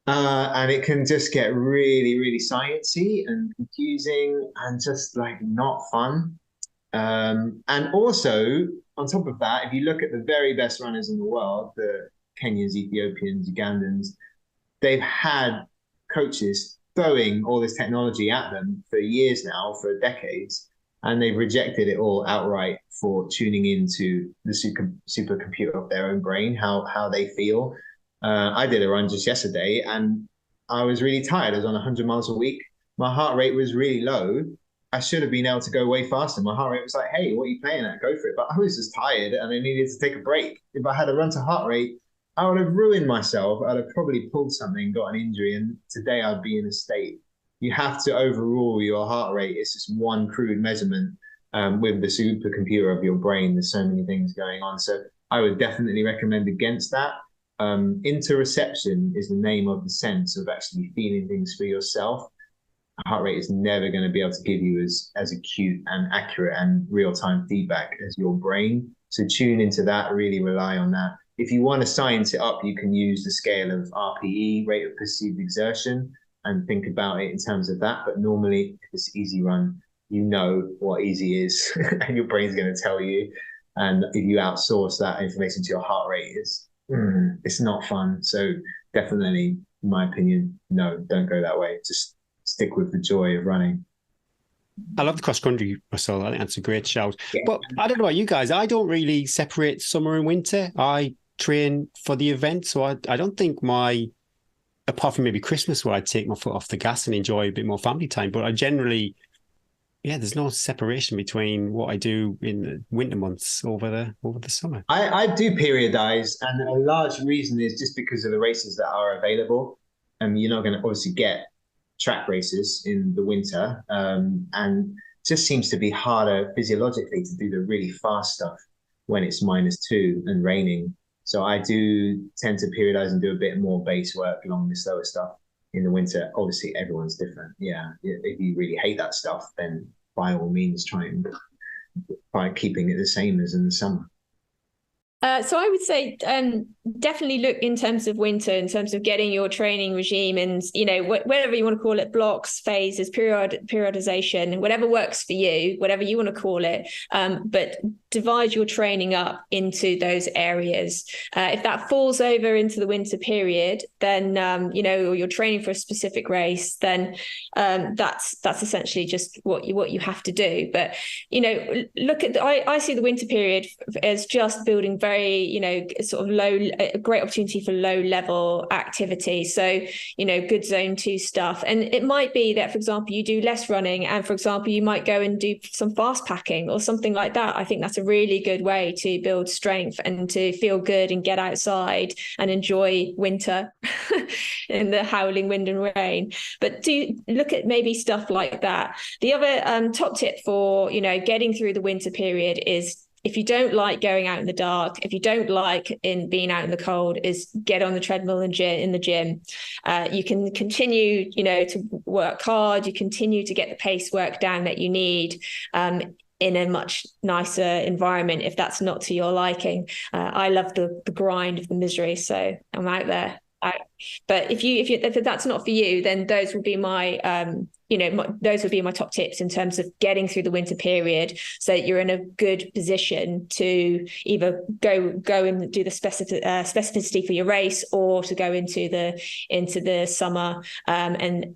And it can just get really, really sciencey and confusing and just like not fun. And also, on top of that, if you look at the very best runners in the world, the Kenyans, Ethiopians, Ugandans, they've had coaches throwing all this technology at them for years now, for decades, and they've rejected it all outright for tuning into the supercomputer of their own brain, how they feel. I did a run just yesterday and I was really tired. I was on 100 miles a week. My heart rate was really low. I should have been able to go way faster. My heart rate was like, hey, what are you playing at? Go for it. But I was just tired and I needed to take a break. If I had a run to heart rate, I would have ruined myself. I'd have probably pulled something, got an injury, and today I'd be in a state. You have to overrule your heart rate. It's just one crude measurement with the supercomputer of your brain. There's so many things going on. So I would definitely recommend against that. Interoception is the name of the sense of actually feeling things for yourself. Heart rate is never going to be able to give you as acute and accurate and real-time feedback as your brain. So tune into that, really rely on that. If you want to science it up, you can use the scale of RPE, rate of perceived exertion, and think about it in terms of that. But normally, if it's easy run, you know what easy is, and your brain's going to tell you. And if you outsource that information to your heart rate, it's not fun. So definitely, in my opinion, no, don't go that way. Just stick with the joy of running. I love the cross country, Russell. I think that's a great shout. Yeah. But I don't know about you guys. I don't really separate summer and winter. I train for the event. So I don't think apart from maybe Christmas where I take my foot off the gas and enjoy a bit more family time, but I generally, there's no separation between what I do in the winter months over the summer. I do periodize, and a large reason is just because of the races that are available. You're not going to obviously get track races in the winter, and it just seems to be harder physiologically to do the really fast stuff when it's -2 and raining. So I do tend to periodize and do a bit more base work along the slower stuff in the winter. Obviously, everyone's different. Yeah, if you really hate that stuff, then by all means try and by keeping it the same as in the summer. So I would say definitely look in terms of winter, in terms of getting your training regime and, whatever you want to call it, blocks, phases, periodization, whatever works for you, whatever you want to call it. But divide your training up into those areas. If that falls over into the winter period, then, or you're training for a specific race, then that's essentially just what you have to do. But, I see the winter period as just building very, sort of a great opportunity for low level activity. So, good zone 2 stuff. And it might be that, for example, you do less running and, for example, you might go and do some fast packing or something like that. I think that's a really good way to build strength and to feel good and get outside and enjoy winter in the howling wind and rain. But do look at maybe stuff like that. The other top tip for, getting through the winter period is, if you don't like going out in the dark, if you don't like being out in the cold, is get on the treadmill in the gym. You can continue, to work hard. You continue to get the pace work down that you need in a much nicer environment if that's not to your liking. I love the grind of the misery, so I'm out there. But if that's not for you, then those would be my those would be my top tips in terms of getting through the winter period, so that you're in a good position to either go and do the specificity for your race, or to go into the summer and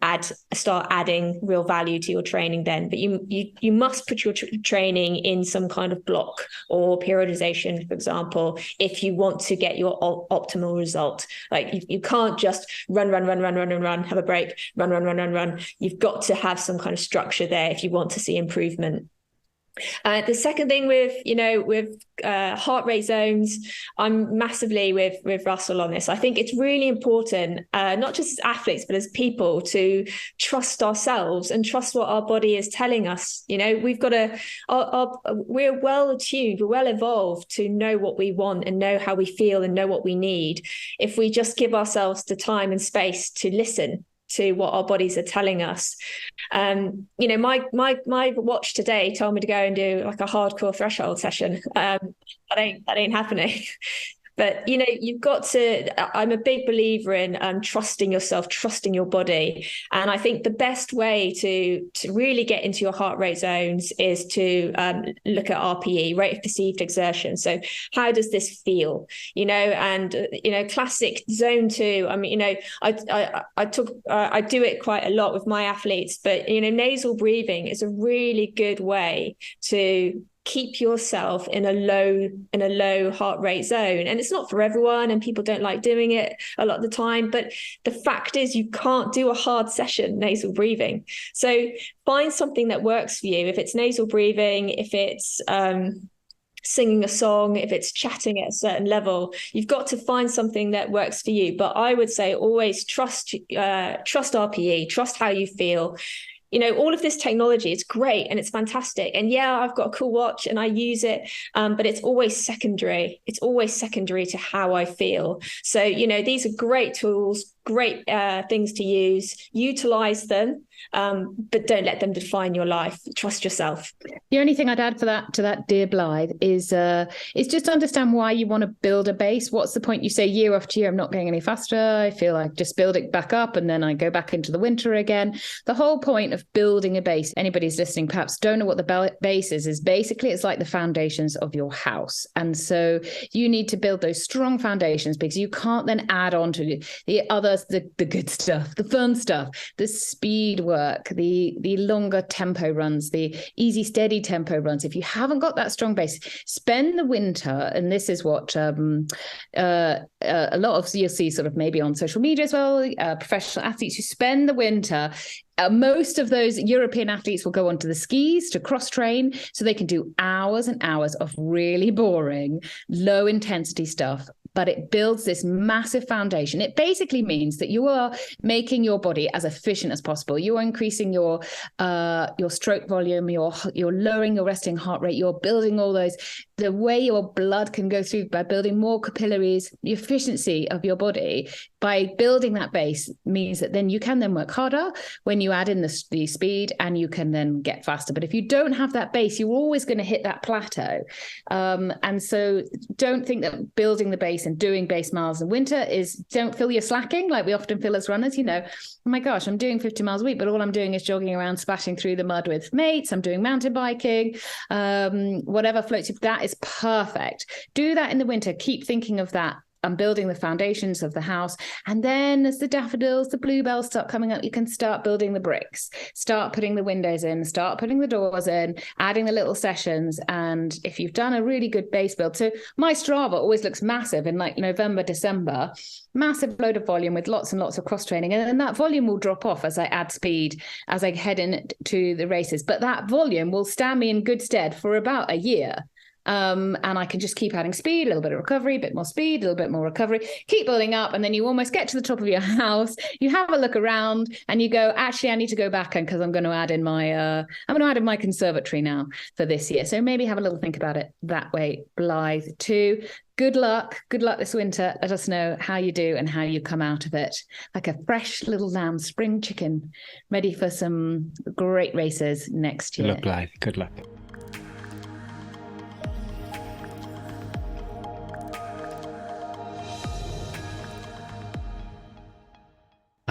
start adding real value to your training then. But you must put your training in some kind of block or periodization, for example, if you want to get your optimal result. Like you can't just run, have a break, run. You've got to have some kind of structure there if you want to see improvement. The second thing with heart rate zones, I'm massively with Russell on this. I think it's really important, not just as athletes, but as people, to trust ourselves and trust what our body is telling us. We've got we're well attuned, we're well evolved to know what we want and know how we feel and know what we need. If we just give ourselves the time and space to listen to what our bodies are telling us. My watch today told me to go and do like a hardcore threshold session. That ain't happening. But you've got to. I'm a big believer in trusting yourself, trusting your body, and I think the best way to really get into your heart rate zones is to look at RPE, rate of perceived exertion. So how does this feel? Classic zone 2. I mean, I do it quite a lot with my athletes, but nasal breathing is a really good way to keep yourself in a low heart rate zone. And it's not for everyone, and people don't like doing it a lot of the time, but the fact is you can't do a hard session nasal breathing. So find something that works for you. If it's nasal breathing, if it's singing a song, if it's chatting at a certain level, you've got to find something that works for you. But I would say always trust RPE, trust how you feel. All of this technology, it's great and it's fantastic. And yeah, I've got a cool watch and I use it, but it's always secondary. It's always secondary to how I feel. So, these are great tools, great things to use. Utilize them, but don't let them define your life. Trust yourself. The only thing I'd add to that, dear Blythe, is just understand why you want to build a base. What's the point? You say year after year, I'm not getting any faster. I feel like just build it back up and then I go back into the winter again. The whole point of building a base, anybody's listening perhaps don't know what the base is basically it's like the foundations of your house. And so you need to build those strong foundations, because you can't then add on to the others, the good stuff, the fun stuff, the speed work, the longer tempo runs, the easy, steady tempo runs. If you haven't got that strong base, spend the winter, and this is what a lot of you'll see sort of maybe on social media as well, professional athletes who spend the winter. Most of those European athletes will go onto the skis to cross train, so they can do hours and hours of really boring, low intensity stuff. But it builds this massive foundation. It basically means that you are making your body as efficient as possible. You are increasing your stroke volume. You're lowering your resting heart rate. You're building all those. The way your blood can go through by building more capillaries, the efficiency of your body by building that base means that then you can then work harder when you add in the speed, and you can then get faster. But if you don't have that base, you're always going to hit that plateau. And so don't think that building the base and doing base miles in winter don't feel you're slacking like we often feel as runners. Oh my gosh, I'm doing 50 miles a week, but all I'm doing is jogging around, splashing through the mud with mates. I'm doing mountain biking, whatever floats you. That is perfect. Do that in the winter. Keep thinking of that. I'm building the foundations of the house. And then as the daffodils, the bluebells start coming up, you can start building the bricks, start putting the windows in, start putting the doors in, adding the little sessions. And if you've done a really good base build, so my Strava always looks massive in like November, December, massive load of volume with lots and lots of cross training. And then that volume will drop off as I add speed, as I head into the races. But that volume will stand me in good stead for about a year. And I can just keep adding speed, a little bit of recovery, a bit more speed, a little bit more recovery, keep building up. And then you almost get to the top of your house, you have a look around and you go, actually, I need to go back, and because I'm going to add in my conservatory now for this year. So maybe have a little think about it that way, Blythe, too. Good luck this winter. Let us know how you do and how you come out of it like a fresh little lamb, spring chicken, ready for some great races next year. Good luck, Blythe. Good luck.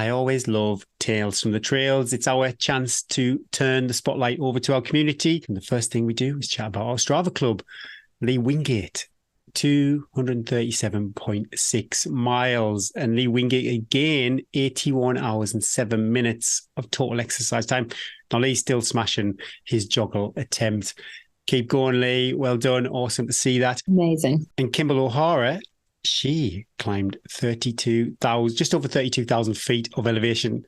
I always love Tales from the Trails. It's our chance to turn the spotlight over to our community. And the first thing we do is chat about our Strava club, Lee Wingate. 237.6 miles. And Lee Wingate again, 81 hours and 7 minutes of total exercise time. Now, Lee's still smashing his joggle attempt. Keep going, Lee. Well done. Awesome to see that. Amazing. And Kimberly O'Hara, she climbed 32,000, just over 32,000 feet of elevation.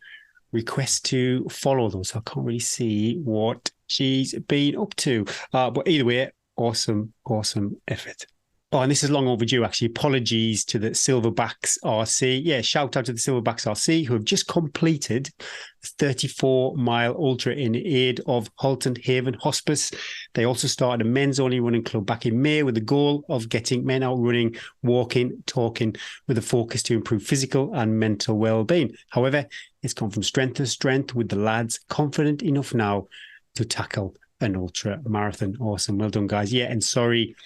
Request to follow those. I can't really see what she's been up to. But either way, awesome effort. Oh, and this is long overdue, actually. Apologies to the Silverbacks RC. Yeah, shout out to the Silverbacks RC who have just completed a 34-mile ultra in aid of Halton Haven Hospice. They also started a men's-only running club back in May with the goal of getting men out running, walking, talking, with a focus to improve physical and mental well-being. However, it's gone from strength to strength with the lads confident enough now to tackle an ultra marathon. Awesome. Well done, guys. Yeah, and sorry,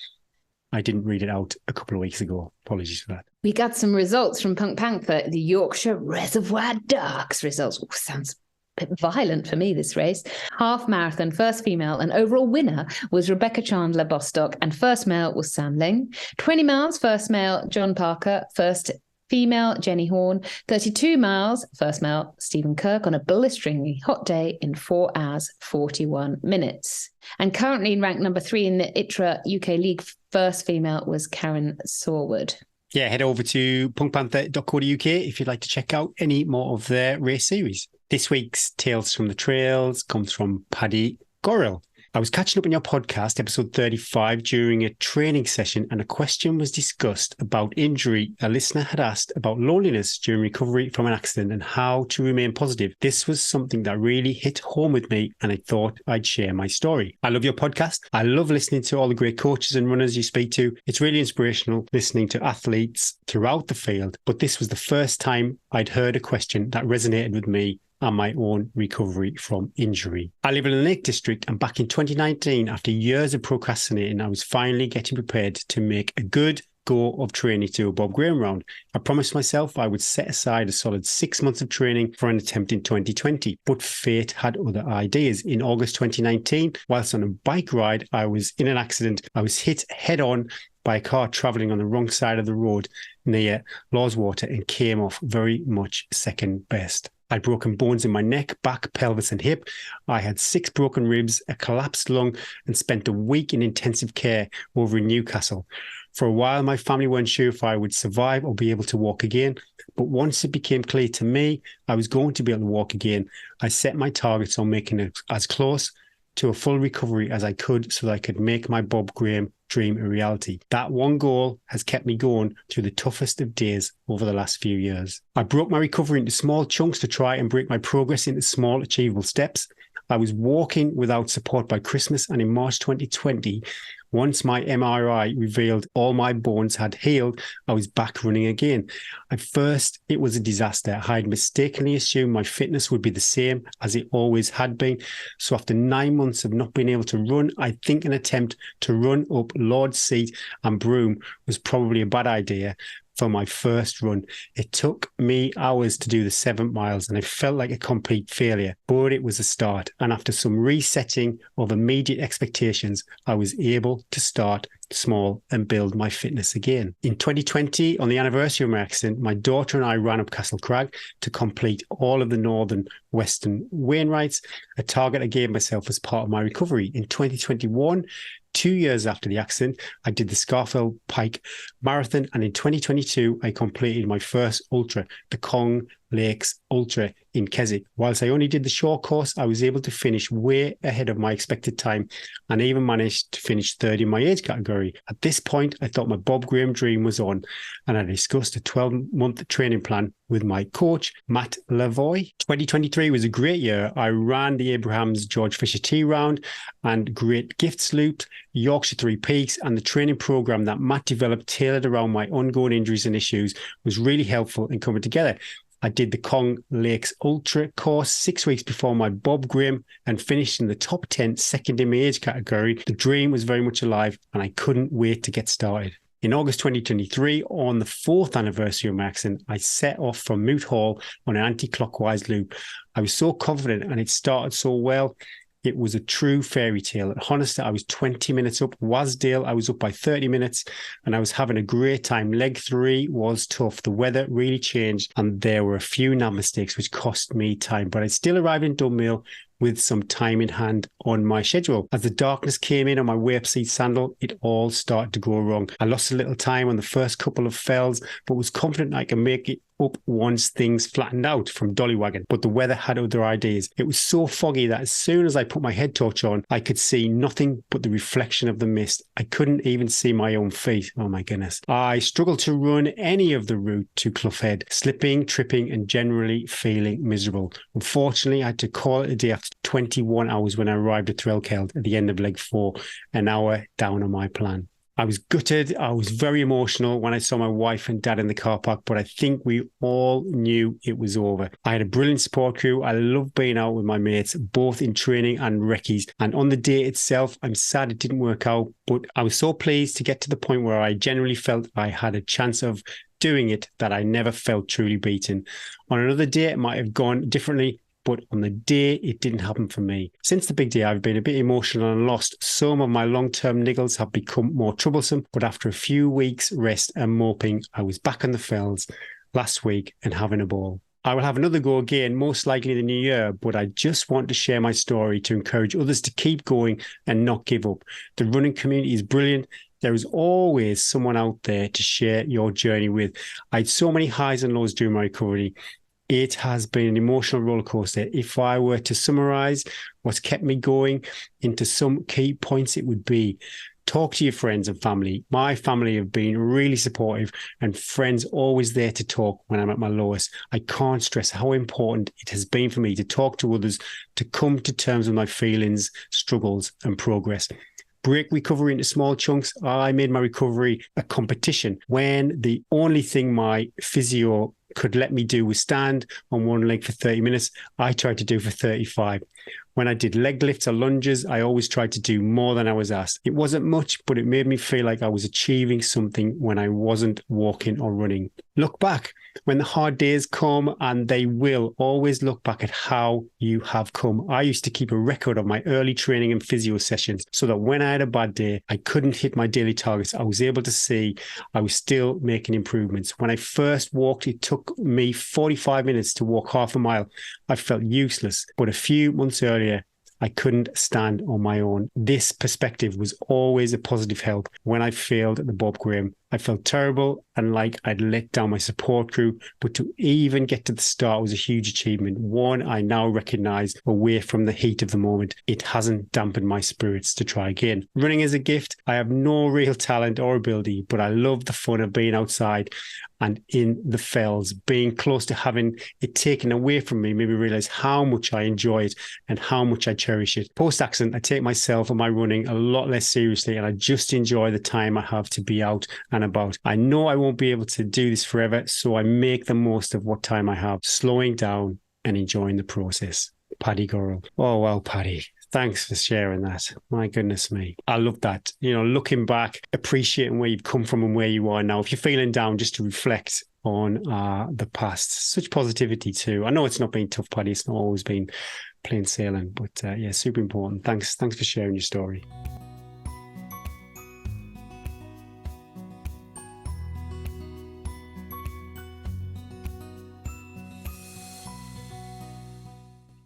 I didn't read it out a couple of weeks ago. Apologies for that. We got some results from Punk Panther, the Yorkshire Reservoir Darks results. Ooh, sounds a bit violent for me, this race. Half marathon, first female, and overall winner was Rebecca Chandler Bostock, and first male was Sam Ling. 20 miles, first male, John Parker, first female, Jenny Horn. 32 miles, first male, Stephen Kirk, on a blisteringly hot day in 4 hours, 41 minutes. And currently ranked number 3 in the ITRA UK League, first female was Karen Sorwood. Yeah, head over to punkpanther.co.uk if you'd like to check out any more of their race series. This week's Tales from the Trails comes from Paddy Gorrell. I was catching up on your podcast, episode 35, during a training session, and a question was discussed about injury. A listener had asked about loneliness during recovery from an accident and how to remain positive. This was something that really hit home with me, and I thought I'd share my story. I love your podcast. I love listening to all the great coaches and runners you speak to. It's really inspirational listening to athletes throughout the field, but this was the first time I'd heard a question that resonated with me and my own recovery from injury. I live in the Lake District, and back in 2019, after years of procrastinating, I was finally getting prepared to make a good go of training to do a Bob Graham round. I promised myself I would set aside a solid 6 months of training for an attempt in 2020, but fate had other ideas. In August 2019, whilst on a bike ride, I was in an accident. I was hit head on by a car travelling on the wrong side of the road near Lawswater and came off very much second best. I'd broken bones in my neck, back, pelvis and hip. I had 6 broken ribs, a collapsed lung, and spent a week in intensive care over in Newcastle. For a while, my family weren't sure if I would survive or be able to walk again. But once it became clear to me I was going to be able to walk again, I set my targets on making it as close to a full recovery as I could so that I could make my Bob Graham dream a reality. That one goal has kept me going through the toughest of days over the last few years. I broke my recovery into small chunks to try and break my progress into small achievable steps. I was walking without support by Christmas, and in March 2020, once my MRI revealed all my bones had healed, I was back running again. At first, it was a disaster. I had mistakenly assumed my fitness would be the same as it always had been. So after 9 months of not being able to run, I think an attempt to run up Lord's Seat and Broom was probably a bad idea for my first run. It took me hours to do the 7 miles and I felt like a complete failure, but it was a start. And after some resetting of immediate expectations, I was able to start small and build my fitness again. In 2020, on the anniversary of my accident, my daughter and I ran up Castle Crag to complete all of the Northern Western Wainwrights, a target I gave myself as part of my recovery. In 2021, 2 years after the accident, I did the Scarfell Pike Marathon, and in 2022, I completed my first ultra, the Kong Lakes Ultra in Keswick. Whilst I only did the short course, I was able to finish way ahead of my expected time and even managed to finish third in my age category. At this point, I thought my Bob Graham dream was on, and I discussed a 12-month training plan with my coach, Matt Lavoy. 2023 was a great year. I ran the Abraham's George Fisher Tea Round and Great Gifts Loop, Yorkshire Three Peaks, and the training program that Matt developed tailored around my ongoing injuries and issues was really helpful in coming together. I did the Kong Lakes Ultra course 6 weeks before my Bob Graham and finished in the top 10 second in my age category. The dream was very much alive and I couldn't wait to get started. In August 2023, on the 4th anniversary of my accident, I set off from Moot Hall on an anti-clockwise loop. I was so confident and it started so well. It was a true fairy tale. At Honister, I was 20 minutes up. Wasdale, I was up by 30 minutes and I was having a great time. Leg 3 was tough. The weather really changed and there were a few nav mistakes which cost me time. But I still arrived in Dunmill with some time in hand on my schedule. As the darkness came in on my way up Seat Sandal, it all started to go wrong. I lost a little time on the first couple of fells, but was confident I could make it up once things flattened out from Dollywagging. But the weather had other ideas. It was so foggy that as soon as I put my head torch on, I could see nothing but the reflection of the mist. I couldn't even see my own feet. Oh my goodness. I struggled to run any of the route to Clough Head, slipping, tripping, and generally feeling miserable. Unfortunately, I had to call it a day after 21 hours when I arrived at Threlkeld at the end of leg 4, an hour down on my plan. I was gutted. I was very emotional when I saw my wife and dad in the car park, but I think we all knew it was over. I had a brilliant support crew. I love being out with my mates, both in training and recce's. And on the day itself, I'm sad it didn't work out, but I was so pleased to get to the point where I genuinely felt I had a chance of doing it, that I never felt truly beaten. On another day, it might have gone differently, but on the day, it didn't happen for me. Since the big day, I've been a bit emotional and lost. Some of my long-term niggles have become more troublesome, but after a few weeks rest and moping, I was back on the fells last week and having a ball. I will have another go again, most likely in the new year, but I just want to share my story to encourage others to keep going and not give up. The running community is brilliant. There is always someone out there to share your journey with. I had so many highs and lows during my recovery. It has been an emotional roller coaster. If I were to summarize what's kept me going into some key points, it would be talk to your friends and family. My family have been really supportive and friends always there to talk when I'm at my lowest. I can't stress how important it has been for me to talk to others, to come to terms with my feelings, struggles and progress. Break recovery into small chunks. I made my recovery a competition when the only thing my physio could let me do was stand on one leg for 30 minutes. I tried to do for 35. When I did leg lifts or lunges, I always tried to do more than I was asked. It wasn't much, but it made me feel like I was achieving something when I wasn't walking or running. Look back when the hard days come, and they will. Always look back at how you have come. I used to keep a record of my early training and physio sessions so that when I had a bad day, I couldn't hit my daily targets. I was able to see I was still making improvements. When I first walked, it took me 45 minutes to walk half a mile. I felt useless, but a few months earlier, I couldn't stand on my own. This perspective was always a positive help. When I failed at the Bob Graham, I felt terrible and like I'd let down my support crew, but to even get to the start was a huge achievement. One I now recognise away from the heat of the moment. It hasn't dampened my spirits to try again. Running is a gift. I have no real talent or ability, but I love the fun of being outside and in the fells. Being close to having it taken away from me made me realise how much I enjoy it and how much I cherish it. Post-accident, I take myself and my running a lot less seriously, and I just enjoy the time I have to be out and about. I know I won't be able to do this forever, so I make the most of what time I have, slowing down and enjoying the process. Paddy Gorrell. Oh, well, Paddy, thanks for sharing that. My goodness me. I love that. You know, looking back, appreciating where you've come from and where you are now. If you're feeling down, just to reflect on the past. Such positivity too. I know it's not been tough, Paddy. It's not always been plain sailing, but yeah, super important. Thanks for sharing your story.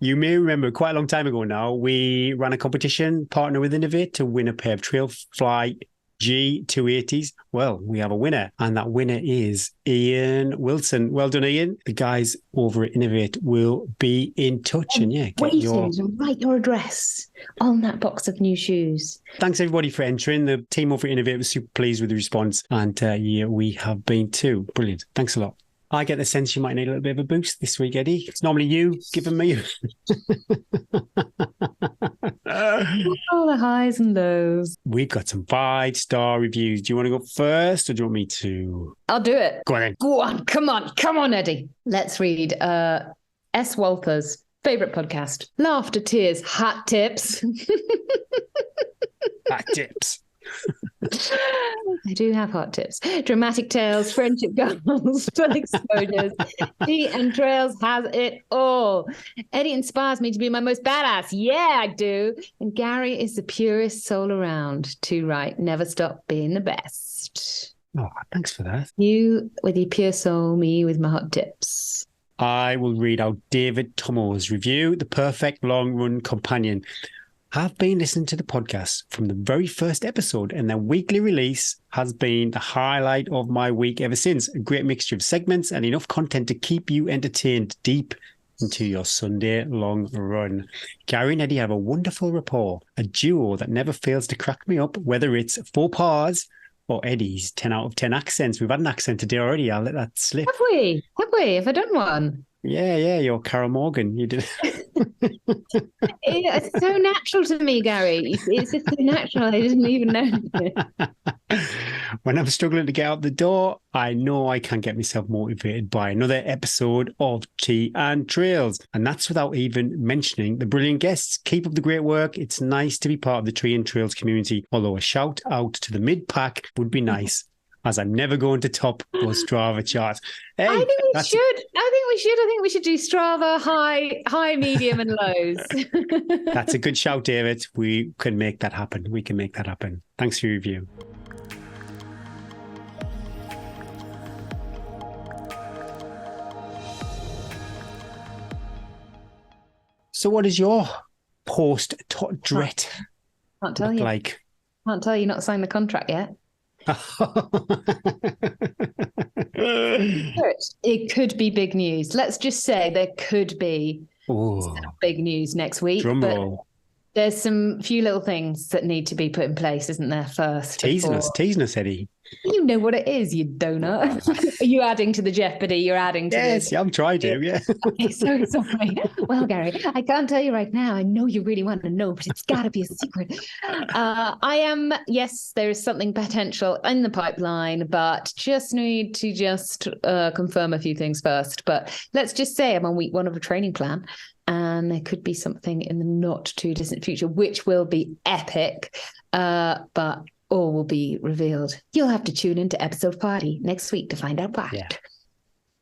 You may remember quite a long time ago now, we ran a competition, partner with Innovate, to win a pair of Trailfly G280s. Well, we have a winner, and that winner is Ian Wilson. Well done, Ian. The guys over at Innovate will be in touch. And yeah, write your address on that box of new shoes. Thanks everybody for entering. The team over at Innovate was super pleased with the response, and yeah, we have been too. Brilliant. Thanks a lot. I get the sense you might need a little bit of a boost this week, Eddie. It's normally you giving me. All the highs and lows. We've got some 5-star reviews. Do you want to go first, or do you want me to? I'll do it. Go on then. Go on. Come on, Eddie. Let's read S. Walters' favourite podcast. Laughter, tears, hat tips. Hat tips. I do have hot tips. Dramatic tales, friendship goals, full exposures. She and Trails has it all. Eddie inspires me to be my most badass. Yeah, I do. And Gary is the purest soul around. Too right. Never stop being the best. Oh, thanks for that. You with your pure soul, me with my hot tips. I will read out David Tomo's review, The Perfect Long Run Companion. I've been listening to the podcast from the very first episode, and their weekly release has been the highlight of my week ever since. A great mixture of segments and enough content to keep you entertained deep into your Sunday long run. Gary and Eddie have a wonderful rapport, a duo that never fails to crack me up, whether it's faux pas or Eddie's 10 out of 10 accents. We've had an accent today already. I'll let that slip. Have we? Have we? Have I done one? Yeah, you're Carol Morgan. You did. It's so natural to me, Gary. It's just so natural. I didn't even know. When I'm struggling to get out the door, I know I can get myself motivated by another episode of Tea and Trails. And that's without even mentioning the brilliant guests. Keep up the great work. It's nice to be part of the Tea and Trails community, although a shout out to the mid-pack would be nice, as I'm never going to top those Strava charts. Hey, I think we should. I think we should do Strava high, medium, and lows. That's a good shout, David. We can make that happen. Thanks for your review. So what is your post Tot Dret Can't tell look you. like? Can't tell you. Not signed the contract yet. It could be big news. Let's just say there could be big news next week. Drum roll. There's some few little things that need to be put in place, isn't there? First, Teasing us, Eddie. You know what it is, you donut. Are you adding to the jeopardy? You're adding to Yes, this. yeah, I'm trying to. Yeah. Okay, so sorry. Well, Gary, I can't tell you right now. I know you really want to know, but it's got to be a secret. Yes, there is something potential in the pipeline, but just need to confirm a few things first. But let's just say I'm on week 1 of a training plan, and there could be something in the not too distant future, which will be epic. But all will be revealed. You'll have to tune into episode 40 next week to find out why. Yeah.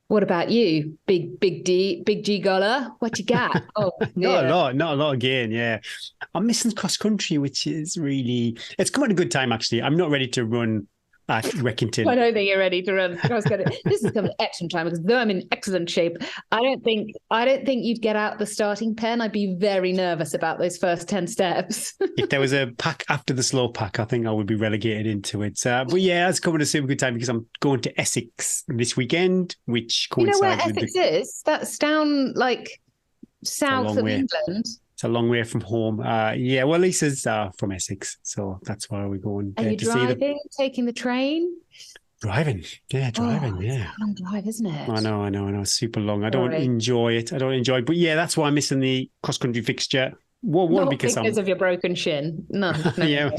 What about you, Big G Goller? What you got? Oh, Not a lot again. Yeah, I'm missing cross country, which is it's come at a good time actually. I'm not ready to run at Reckington. I don't think you're ready to run cross country. This is coming at excellent time because though I'm in excellent shape, I don't think you'd get out the starting pen. I'd be very nervous about those first 10 steps. If there was a pack after the slow pack, I think I would be relegated into it. But yeah, it's coming at a super good time because I'm going to Essex this weekend, which coincides where Essex is? That's down like south of England. It's a long way from home. Yeah, well, Lisa's from Essex, so that's why we're going. Are you driving, taking the train? Driving, yeah. It's a long drive, isn't it? I know. Super long. I don't enjoy it. But yeah, that's why I'm missing the cross-country fixture. Not because of your broken shin. No. Yeah,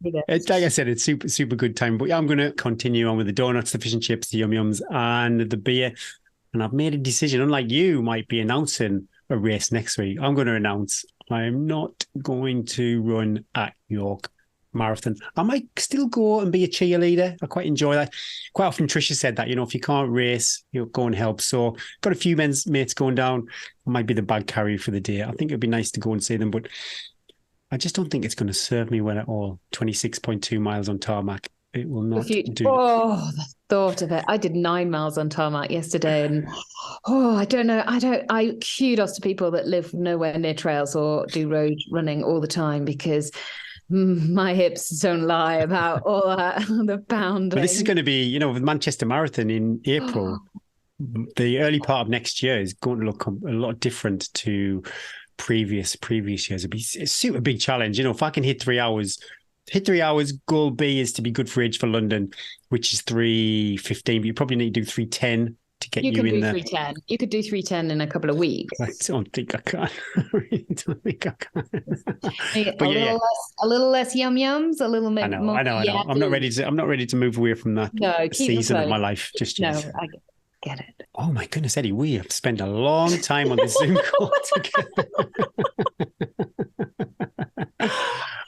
like I said, it's super good time. But yeah, I'm going to continue on with the donuts, the fish and chips, the yum-yums, and the beer. And I've made a decision, unlike you might be announcing a race next week. I'm going to announce I'm not going to run at York Marathon. I might still go and be a cheerleader. I quite enjoy that. Quite often Trish has said that, if you can't race, you'll go and help. So got a few mates going down. I might be the bag carrier for the day. I think it'd be nice to go and see them, but I just don't think it's going to serve me well at all. 26.2 miles on tarmac. It will not do. Oh, the thought of it. I did 9 miles on tarmac yesterday, and I don't know. I kudos to people that live nowhere near trails or do road running all the time, because my hips don't lie about all that, the pounding. But this is going to be, with Manchester Marathon in April, the early part of next year is going to look a lot different to previous years. It'll be a super big challenge. If I can hit 3 hours. Goal B is to be good for age for London, which is 3:15. But you probably need to do 3:10 to get you in there. 3:10. You could do 3:10 in a couple of weeks. I don't think I can. I really don't think I can. A little less yums, a little bit more. I know. I'm not ready to move away from that season of my life just yet. No, I get it. Oh my goodness, Eddie, we have spent a long time on this Zoom call together.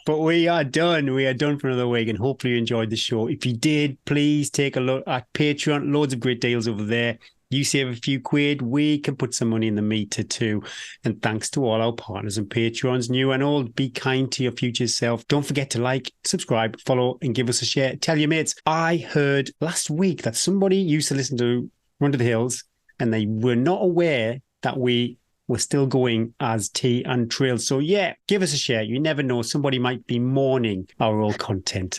But we are done. We are done for another week, and hopefully you enjoyed the show. If you did, please take a look at Patreon. Loads of great deals over there. You save a few quid, we can put some money in the meter too. And thanks to all our partners and patrons, new and old, be kind to your future self. Don't forget to like, subscribe, follow, and give us a share. Tell your mates. I heard last week that somebody used to listen to Run to the Hills and they were not aware that we were still going as Tea and Trails. So yeah, give us a share. You never know. Somebody might be mourning our old content.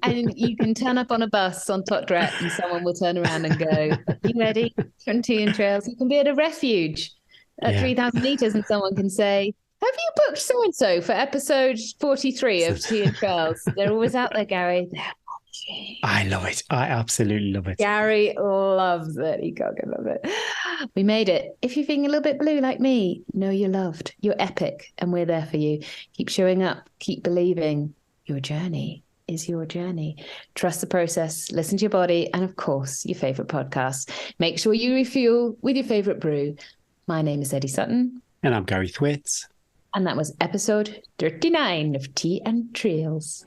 And you can turn up on a bus on Tot Dret and someone will turn around and go, you ready for Tea and Trails? You can be at a refuge at 3,000 meters and someone can say, have you booked so-and-so for episode 43 of Tea and Trails? They're always out there, Gary. They're watching. I love it. I absolutely love it. Gary loves it. He can't get enough of it. We made it. If you're feeling a little bit blue like me, know you're loved. You're epic, and we're there for you. Keep showing up. Keep believing. Your journey is your journey. Trust the process. Listen to your body, and of course, your favorite podcast. Make sure you refuel with your favorite brew. My name is Eddie Sutton, and I'm Gary Thwaites, and that was episode 39 of Tea and Trails.